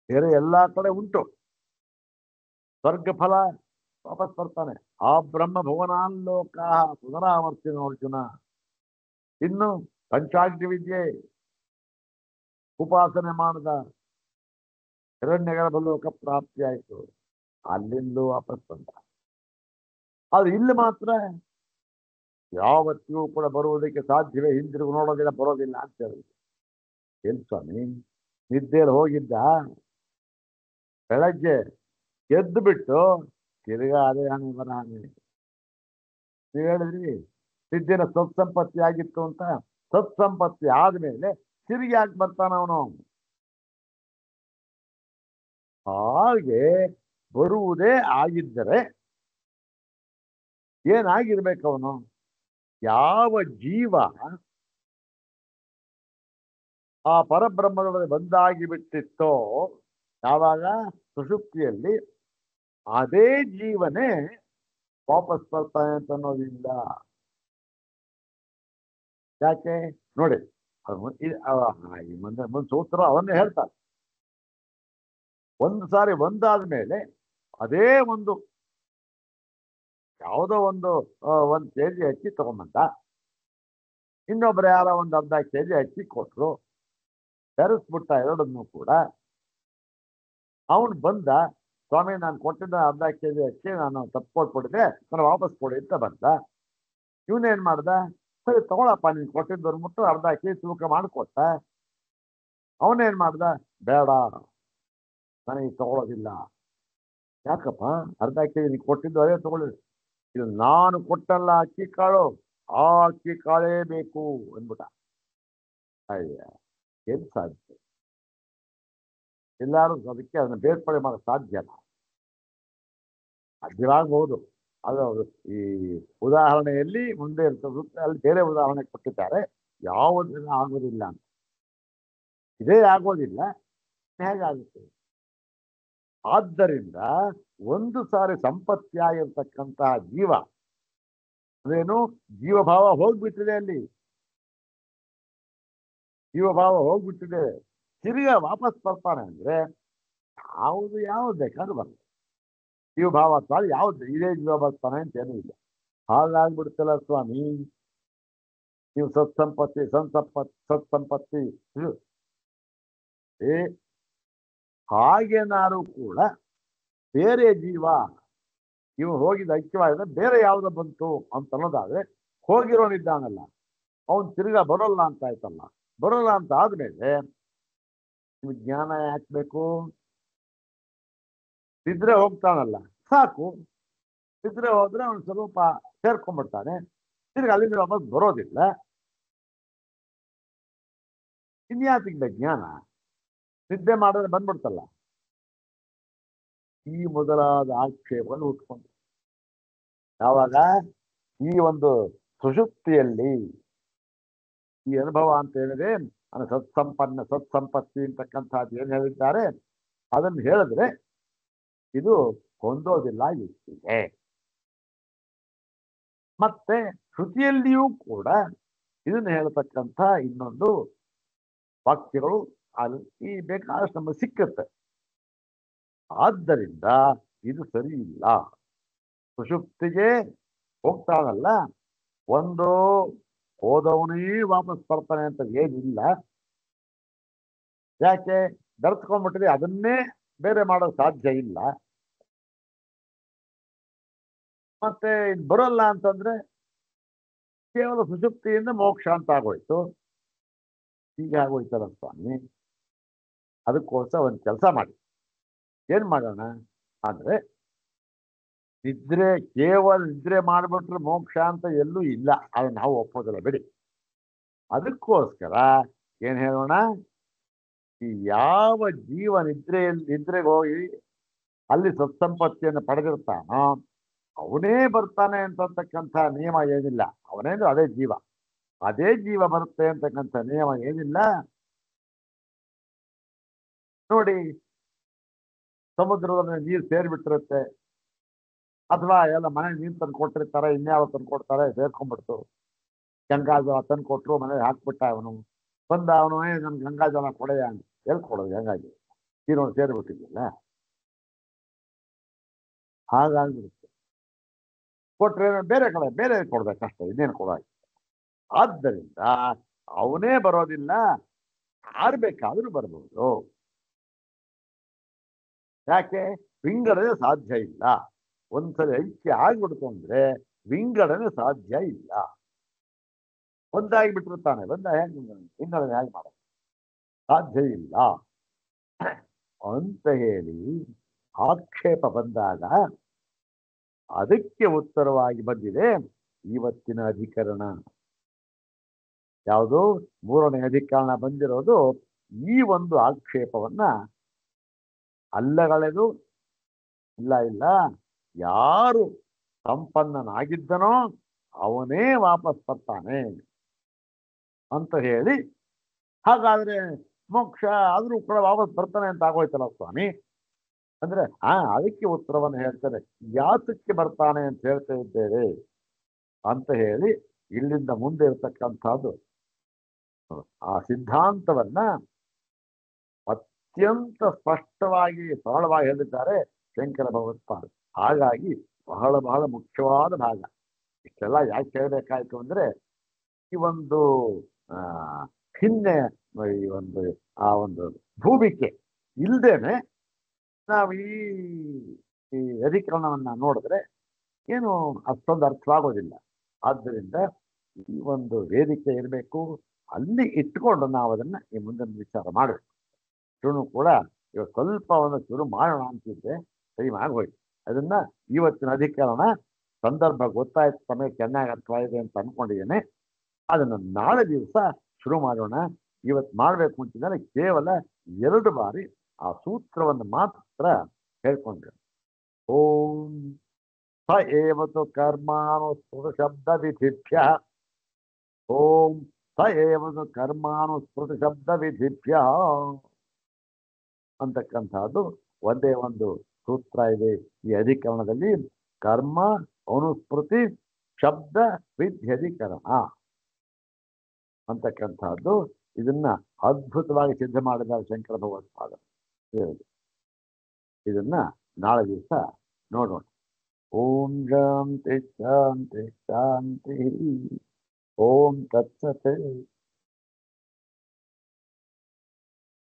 Speaker 1: ಬೇರೆ ಎಲ್ಲಾ ಕಡೆ ಉಂಟು, ಸ್ವರ್ಗ ಫಲ ವಾಪಸ್ ಬರ್ತಾನೆ. ಆ ಬ್ರಹ್ಮ ಭುವನಾಲ್ಲೋಕ ಪುನರಾವರ್ತಿನ ಅರ್ಜುನ. ಇನ್ನು ಪಂಚಾಗ್ನಿ ವಿದ್ಯೆ ಉಪಾಸನೆ ಮಾಡಿದ, ಹಿರಣ್ಯಗರ್ಭ ಪ್ರಾಪ್ತಿ ಆಯಿತು, ಅಲ್ಲಿಂದಲೂ ವಾಪಸ್ ಬಂದ. ಆದ್ರೆ ಇಲ್ಲಿ ಮಾತ್ರ ಯಾವತ್ತಿಗೂ ಕೂಡ ಬರುವುದಕ್ಕೆ ಸಾಧ್ಯವೇ, ಹಿಂದಿರುಗಿ ನೋಡೋದಿಲ್ಲ, ಬರೋದಿಲ್ಲ ಅಂತ ಹೇಳಿದ್ರು. ಏನ್ ಸ್ವಾಮಿ, ನಿದ್ದೆಯಲ್ಲಿ ಹೋಗಿದ್ದ, ಬೆಳಗ್ಗೆ ಎದ್ದು ಬಿಟ್ಟು ತಿರ್ಗಾ ಅದೇ ಹಣೆ ಬರ ಹಣೆ. ನೀವು ಹೇಳಿದ್ರಿ ನಿದ್ದೆನ ಸತ್ಸಂಪತ್ತಿ ಆಗಿತ್ತು ಅಂತ. ಸತ್ಸಂಪತ್ತಿ ಆದ್ಮೇಲೆ ತಿರುಗಿ ಯಾಕೆ ಬರ್ತಾನ ಅವನು? ಹಾಗೆ ಬರುವುದೇ ಆಗಿದ್ದರೆ ಏನಾಗಿರ್ಬೇಕು ಅವನು? ಯಾವ ಜೀವ ಆ ಪರಬ್ರಹ್ಮದೊಳಗೆ ಬಂದಾಗಿ ಬಿಟ್ಟಿತ್ತೋ, ಯಾವಾಗ ಸುಷುಪ್ತಿಯಲ್ಲಿ, ಅದೇ ಜೀವನೇ ವಾಪಸ್ ಬರ್ತಾನೆ ಅಂತ ಅನ್ನೋದಿಲ್ಲ. ಯಾಕೆ ನೋಡಿ, ಮುಂದೆ ಸೂತ್ರ ಅವನ್ನೇ ಹೇಳ್ತಾರೆ. ಒಂದು ಸಾರಿ ಒಂದಾದ್ಮೇಲೆ ಅದೇ ಒಂದು ಯಾವುದೋ ಒಂದು 1 kg ಅಕ್ಕಿ ತಗೊಂಬಂದ, ಇನ್ನೊಬ್ರು ಯಾರೋ ಒಂದು ಅರ್ಧ kg ಅಕ್ಕಿ ಕೊಟ್ರು, ಬೆರೆಸ್ಬಿಟ್ಟ ಎರಡನ್ನೂ ಕೂಡ. ಅವನು ಬಂದ, ಸ್ವಾಮಿ ನಾನು ಕೊಟ್ಟಿದ್ದ ಅರ್ಧ kg ಅಕ್ಕಿ ನಾನು ತಪ್ಪು ಕೊಟ್ಬಿಟ್ಟಿದೆ, ನಾನು ವಾಪಸ್ ಕೊಡಿ ಅಂತ ಬಂದ. ಇವನೇನ್ ಮಾಡ್ದ? ಸರಿ ತಗೊಳಪ್ಪ, ನೀನು ಕೊಟ್ಟಿದ್ದು ಅಂದ್ಬಿಟ್ಟು ಅರ್ಧ kg ತೂಕ ಮಾಡಿಕೊಟ್ಟ. ಅವನೇನ್ ಮಾಡ್ದ? ಬೇಡ, ನನಗೆ ತಗೊಳ್ಳೋದಿಲ್ಲ. ಯಾಕಪ್ಪ? ಅರ್ಧ kg ನೀನು ಕೊಟ್ಟಿದ್ದು ಅದೇ ತಗೊಳ್ಳಿ, ಇದು ನಾನು ಕೊಟ್ಟಲ್ಲ ಅಕ್ಕಿ ಕಾಳು, ಆ ಅಕ್ಕಿ ಕಾಳೇ ಬೇಕು ಅಂದ್ಬಿಟ್ಟ. ಅಯ್ಯ, ಏನ್ ಸಾಧ್ಯ? ಎಲ್ಲಾರು ಅದಕ್ಕೆ ಅದನ್ನ ಬೇರ್ಪಡೆ ಮಾಡೋಕೆ ಸಾಧ್ಯ ಇಲ್ಲ. ಸಾಧ್ಯವಾಗಬಹುದು, ಅದು ಈ ಉದಾಹರಣೆಯಲ್ಲಿ ಮುಂದೆ ಇರ್ತದೆ, ಅಲ್ಲಿ ಬೇರೆ ಉದಾಹರಣೆ ಕೊಟ್ಟಿದ್ದಾರೆ. ಯಾವುದನ್ನ ಆಗೋದಿಲ್ಲ ಅಂತ, ಇದೇ ಆಗೋದಿಲ್ಲ, ಹೇಗಾಗುತ್ತೆ? ಆದ್ದರಿಂದ ಒಂದು ಸಾರಿ ಸಂಪತ್ತಿಯಾಗಿರ್ತಕ್ಕಂತಹ ಜೀವ, ಅದೇನು ಜೀವಭಾವ ಹೋಗ್ಬಿಟ್ಟಿದೆ, ಅಲ್ಲಿ ಜೀವಭಾವ ಹೋಗ್ಬಿಟ್ಟಿದೆ, ತಿರ್ಗಾ ವಾಪಸ್ ಬರ್ತಾನೆ ಅಂದ್ರೆ ಯಾವ್ದು ಬೇಕಾದ್ರೂ ಬರ್ತದೆ. ಜೀವಭಾವ ಅಥವಾ ಯಾವ್ದು ಇದೇ ಜೀವ ಬರ್ತಾನೆ ಅಂತ ಏನೂ ಇಲ್ಲ. ಹಾಗಾಗ್ಬಿಡ್ತಲ್ಲ ಸ್ವಾಮಿ, ನೀವು ಸತ್ಸಂಪತ್ತಿ ಹಾಗೇನಾರು ಕೂಡ ಬೇರೆ ಜೀವ ಇವು ಹೋಗಿದ ಐಕ್ಯವಾಗಿದೆ, ಬೇರೆ ಯಾವ್ದು ಬಂತು ಅಂತ ಅನ್ನೋದಾದ್ರೆ ಹೋಗಿರೋನಿದ್ದಾನಲ್ಲ ಅವನು ತಿರ್ಗಾ ಬರೋಲ್ಲ ಅಂತ ಆಯ್ತಲ್ಲ. ಬರೋಲ್ಲ ಅಂತ ಆದ್ಮೇಲೆ ನಿಮ್ಗೆ ಜ್ಞಾನ ಯಾಕೆ ಬೇಕು? ಇದ್ರೆ ಹೋಗ್ತಾನಲ್ಲ ಸಾಕು. ಇದ್ರೆ ಹೋದ್ರೆ ಅವನು ಸ್ವಲ್ಪ ಸೇರ್ಕೊಂಡ್ಬಿಡ್ತಾನೆ, ತಿರ್ಗಿ ಅಲ್ಲಿಂದ ವಾಪಸ್ ಬರೋದಿಲ್ಲ. ಇನ್ಯಾತಿಗೆ ಜ್ಞಾನ? ನಿದ್ದೆ ಮಾಡಿದ್ರೆ ಬಂದ್ಬಿಡ್ತಲ್ಲ. ಈ ಮೊದಲಾದ ಆಕ್ಷೇಪವನ್ನು ಉಟ್ಕೊಂಡು ಯಾವಾಗ ಈ ಒಂದು ಸುಷುಪ್ತಿಯಲ್ಲಿ ಈ ಅನುಭವ ಅಂತ ಹೇಳಿದ್ರೆ ಸತ್ಸಂಪನ್ನ ಸತ್ಸಂಪತ್ತಿ ಅಂತಕ್ಕಂಥದ್ದು ಏನ್ ಹೇಳಿದ್ದಾರೆ ಅದನ್ನು ಹೇಳಿದ್ರೆ ಇದು ಹೊಂದೋದಿಲ್ಲ ಇಷ್ಟಿದೆ. ಮತ್ತೆ ಶ್ರುತಿಯಲ್ಲಿಯೂ ಕೂಡ ಇದನ್ನು ಹೇಳ್ತಕ್ಕಂಥ ಇನ್ನೊಂದು ವಾಕ್ಯಗಳು ಅಲ್ಲಿ ಬೇಕಾದಷ್ಟು ನಮಗೆ ಸಿಕ್ಕುತ್ತೆ. ಆದ್ದರಿಂದ ಇದು ಸರಿ ಇಲ್ಲ. ಸುಷುಪ್ತಿಗೆ ಹೋಗ್ತಾನಲ್ಲ, ಒಂದು ಹೋದವನೇ ವಾಪಸ್ ಬರ್ತಾನೆ ಅಂತ ಏನಿಲ್ಲ. ಯಾಕೆ? ಬೆರೆಸ್ಕೊಂಡ್ಬಿಟ್ರೆ ಅದನ್ನೇ ಬೇರೆ ಮಾಡೋದು ಸಾಧ್ಯ ಇಲ್ಲ. ಮತ್ತೆ ಬರೋಲ್ಲ ಅಂತಂದ್ರೆ ಕೇವಲ ಸುಷುಪ್ತಿಯಿಂದ ಮೋಕ್ಷ ಅಂತ ಆಗೋಯ್ತು. ಹೀಗೆ ಆಗೋಯ್ತಲ್ಲ ಸ್ವಾಮಿ. ಅದಕ್ಕೋಸ್ಕರ ಒಂದು ಕೆಲಸ ಮಾಡಿ. ಏನ್ ಮಾಡೋಣ ಅಂದ್ರೆ, ನಿದ್ರೆ ಕೇವಲ ನಿದ್ರೆ ಮಾಡ್ಬಿಟ್ರೆ ಮೋಕ್ಷ ಅಂತ ಎಲ್ಲೂ ಇಲ್ಲ, ಅದು ನಾವು ಒಪ್ಪೋದಿಲ್ಲ ಬಿಡಿ. ಅದಕ್ಕೋಸ್ಕರ ಏನ್ ಹೇಳೋಣ, ಈ ಯಾವ ಜೀವ ನಿದ್ರೆಗೆ ಹೋಗಿ ಅಲ್ಲಿ ಸತ್ಸಂಪತ್ತಿಯನ್ನು ಪಡೆದಿರ್ತಾನೋ ಅವನೇ ಬರ್ತಾನೆ ಅಂತಕ್ಕಂಥ ನಿಯಮ ಏನಿಲ್ಲ. ಅವನೇಂದ್ರೆ ಅದೇ ಜೀವ ಬರುತ್ತೆ ಅಂತಕ್ಕಂಥ ನಿಯಮ ಏನಿಲ್ಲ. ನೋಡಿ, ಸಮುದ್ರದಲ್ಲಿ ನೀರು ಸೇರಿಬಿಟ್ಟಿರುತ್ತೆ, ಅಥವಾ ಎಲ್ಲ ಮನೆ ನೀರು ತಂದು ಕೊಟ್ಟಿರ್ತಾರೆ, ಇನ್ಯಾವ ತಂದು ಕೊಡ್ತಾರೆ, ಸೇರ್ಕೊಂಡ್ಬಿಡ್ತು. ಗಂಗಾಜಲ ತಂದು ಕೊಟ್ಟರು, ಮನೇಲಿ ಹಾಕ್ಬಿಟ್ಟ ಅವನು. ಬಂದ ಅವನು ನನ್ ಗಂಗಾಜಲ ಕೊಡೆಯ ಅಂತ ಹೇಳ್ಕೊಡೋದು. ಗಂಗಾಗಿ ನೀರು ಸೇರಿಬಿಟ್ಟಿದ್ದಿಲ್ಲ, ಹಾಗಾಗ್ಬಿಡುತ್ತೆ. ಕೊಟ್ರೆ ಬೇರೆ ಕೊಡ್ಬೇಕಷ್ಟೇ, ಇನ್ನೇನು ಕೊಡಾಗಿ. ಆದ್ದರಿಂದ ಅವನೇ ಬರೋದಿಲ್ಲ, ಯಾರು ಬೇಕಾದ್ರೂ ಬರ್ಬೋದು. ಯಾಕೆ? ವಿಂಗಡಣೆ ಸಾಧ್ಯ ಇಲ್ಲ. ಒಂದ್ಸರಿ ಐಕ್ಯ ಆಗ್ಬಿಡ್ತು ಅಂದ್ರೆ ವಿಂಗಡಣೆ ಸಾಧ್ಯ ಇಲ್ಲ. ಒಂದಾಗಿ ಬಿಟ್ಟಿರ್ತಾನೆ, ವಿಂಗಡಣೆ ಹೇಗೆ ಮಾಡೋದು? ಸಾಧ್ಯ ಇಲ್ಲ ಅಂತ ಹೇಳಿ ಆಕ್ಷೇಪ ಬಂದಾಗ ಅದಕ್ಕೆ ಉತ್ತರವಾಗಿ ಬಂದಿದೆ ಇವತ್ತಿನ ಅಧಿಕರಣ. ಯಾವುದು? 3ನೇ ಅಧಿಕರಣ ಬಂದಿರೋದು ಈ ಒಂದು ಆಕ್ಷೇಪವನ್ನ ಅಲ್ಲಗಳೆದು ಇಲ್ಲ, ಯಾರು ಸಂಪನ್ನನಾಗಿದ್ದನೋ ಅವನೇ ವಾಪಸ್ ಬರ್ತಾನೆ ಅಂತ ಹೇಳಿ, ಹಾಗಾದ್ರೆ ಮೋಕ್ಷ ಆದ್ರೂ ಕೂಡ ವಾಪಸ್ ಬರ್ತಾನೆ ಅಂತ ಆಗೋಯ್ತಲ್ಲ ಸ್ವಾಮಿ. ಅಂದ್ರೆ ಅದಕ್ಕೆ ಉತ್ತರವನ್ನು ಹೇಳ್ತಾರೆ. ಯಾತಕ್ಕೆ ಬರ್ತಾನೆ ಅಂತ ಹೇಳ್ತಾ ಇದ್ದೇವೆ ಅಂತ ಹೇಳಿ ಇಲ್ಲಿಂದ ಮುಂದೆ ಇರತಕ್ಕಂಥದ್ದು ಆ ಸಿದ್ಧಾಂತವನ್ನ ಅತ್ಯಂತ ಸ್ಪಷ್ಟವಾಗಿ ಸರಳವಾಗಿ ಹೇಳಿದ್ದಾರೆ ಶಂಕರ ಭಗವತ್ಪಾದರು. ಹಾಗಾಗಿ ಬಹಳ ಬಹಳ ಮುಖ್ಯವಾದ ಭಾಗ. ಇಷ್ಟೆಲ್ಲ ಯಾಕೆ ಹೇಳಬೇಕಾಯ್ತು ಅಂದ್ರೆ, ಈ ಒಂದು ಹಿನ್ನೆ ಈ ಒಂದು ಭೂಮಿಕೆ ಇಲ್ದೇನೆ ನಾವು ಈ ಅಧಿಕರಣವನ್ನ ನೋಡಿದ್ರೆ ಏನು ಅಷ್ಟೊಂದು ಅರ್ಥವಾಗೋದಿಲ್ಲ. ಆದ್ದರಿಂದ ಈ ಒಂದು ವೇದಿಕೆ ಇರಬೇಕು, ಅಲ್ಲಿ ಇಟ್ಕೊಂಡು ನಾವು ಅದನ್ನ ಈ ಮುಂದಿನ ವಿಚಾರ ಮಾಡಬೇಕು. ಶುರು ಕೂಡ ಇವಾಗ ಸ್ವಲ್ಪ ಒಂದು ಶುರು ಮಾಡೋಣ ಅಂತಿದ್ದೆ, ಟೈಮ್ ಆಗೋಯ್ತು. ಅದನ್ನ ಇವತ್ತಿನ ಅಧಿಕರಣ ಸಂದರ್ಭ ಗೊತ್ತಾಯ್ತು, ಸಮಯ ಚೆನ್ನಾಗಿ ಅರ್ಥವಾಗಿದೆ ಅಂತ ಅನ್ಕೊಂಡಿದ್ದೇನೆ. ಅದನ್ನು ನಾಳೆ ದಿವಸ ಶುರು ಮಾಡೋಣ. ಇವತ್ತು ಮಾಡಬೇಕು ಅಂತಿದ್ದಾರೆ ಕೇವಲ 2 ಬಾರಿ ಆ ಸೂತ್ರವನ್ನು ಮಾತ್ರ ಹೇಳ್ಕೊಂಡ್ರೆ. ಓಂ ಸ ಏವತು ಕರ್ಮಾನುಸ್ಮೃತ ಶಬ್ದ ವಿಧಿಭ್ಯ, ಓಂ ಸ ಏವತು ಕರ್ಮಾನುಸ್ಮೃತ ಶಬ್ದ ವಿಧಿಭ್ಯ ಅಂತಕ್ಕಂಥದ್ದು ಒಂದೇ ಒಂದು ಸೂತ್ರ ಇದೆ ಈ ಅಧಿಕರಣದಲ್ಲಿ. ಕರ್ಮ ಅನುಸ್ಮೃತಿ ಶಬ್ದ ವಿಧ್ಯಧಿಕರಣ ಅಂತಕ್ಕಂಥದ್ದು. ಇದನ್ನ ಅದ್ಭುತವಾಗಿ ಸಿದ್ಧ ಮಾಡಿದ್ದಾರೆ ಶಂಕರ ಭಗವತ್ಪಾದರು. ಇದನ್ನ ನಾಳೆ ದಿವಸ ನೋಡೋಣ. ಓಂ ಶಾಂತಿ ಶಾಂತಿ ಶಾಂತಿ. ಓಂ ತತ್ಸತ್.